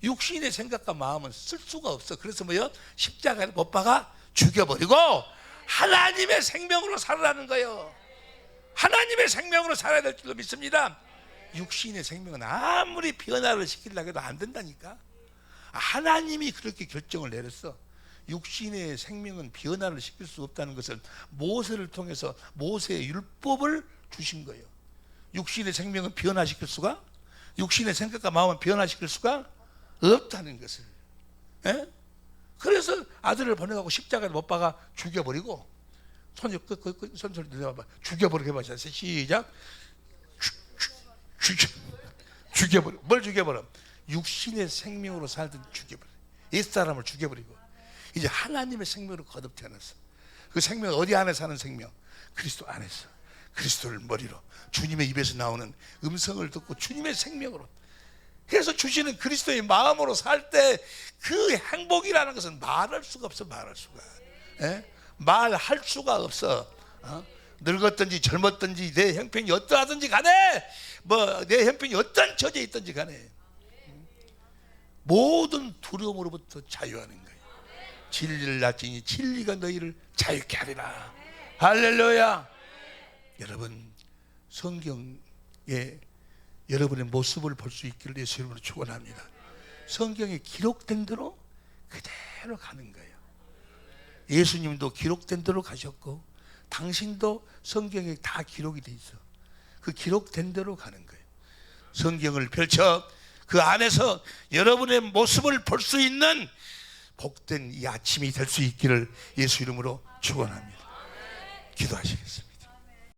육신의 생각과 마음은 쓸 수가 없어. 그래서 뭐요? 십자가에 못 박아 죽여버리고 하나님의 생명으로 살아라는 거예요. 하나님의 생명으로 살아야 될 줄로 믿습니다. 육신의 생명은 아무리 변화를 시키려고 해도 안 된다니까. 하나님이 그렇게 결정을 내렸어. 육신의 생명은 변화를 시킬 수 없다는 것을 모세를 통해서 모세의 율법을 주신 거예요. 육신의 생명은 변화시킬 수가, 육신의 생각과 마음은 변화시킬 수가 없다는 것을. 에? 그래서 아들을 보내가고 십자가에 못 박아 죽여버리고, 손소리 들려봐. 죽여버리게 해봐. 시작. 죽여버려. 뭘 죽여버려? 육신의 생명으로 살던 죽여버려. 옛사람을 죽여버리고 이제 하나님의 생명으로 거듭 태어났어. 그 생명은 어디 안에 사는 생명? 그리스도 안에서. 그리스도를 머리로 주님의 입에서 나오는 음성을 듣고 주님의 생명으로 해서 주시는 그리스도의 마음으로 살 때 그 행복이라는 것은 말할 수가 없어. 말할 수가. 에? 말할 수가 없어. 늙었든지 젊었든지 내 형편이 어떠하든지 간에, 뭐 내 형편이 어떤 처지에 있든지 간에 모든 두려움으로부터 자유하는 거예요. 진리를 낳지니 진리가 너희를 자유케 하리라. 할렐루야. 여러분, 성경에 여러분의 모습을 볼 수 있기를 예수 이름으로 축원합니다. 성경에 기록된 대로 그대로 가는 거예요. 예수님도 기록된 대로 가셨고 당신도 성경에 다 기록이 돼 있어. 그 기록된 대로 가는 거예요. 성경을 펼쳐 그 안에서 여러분의 모습을 볼 수 있는 복된 이 아침이 될 수 있기를 예수 이름으로 축원합니다. 기도하시겠습니다.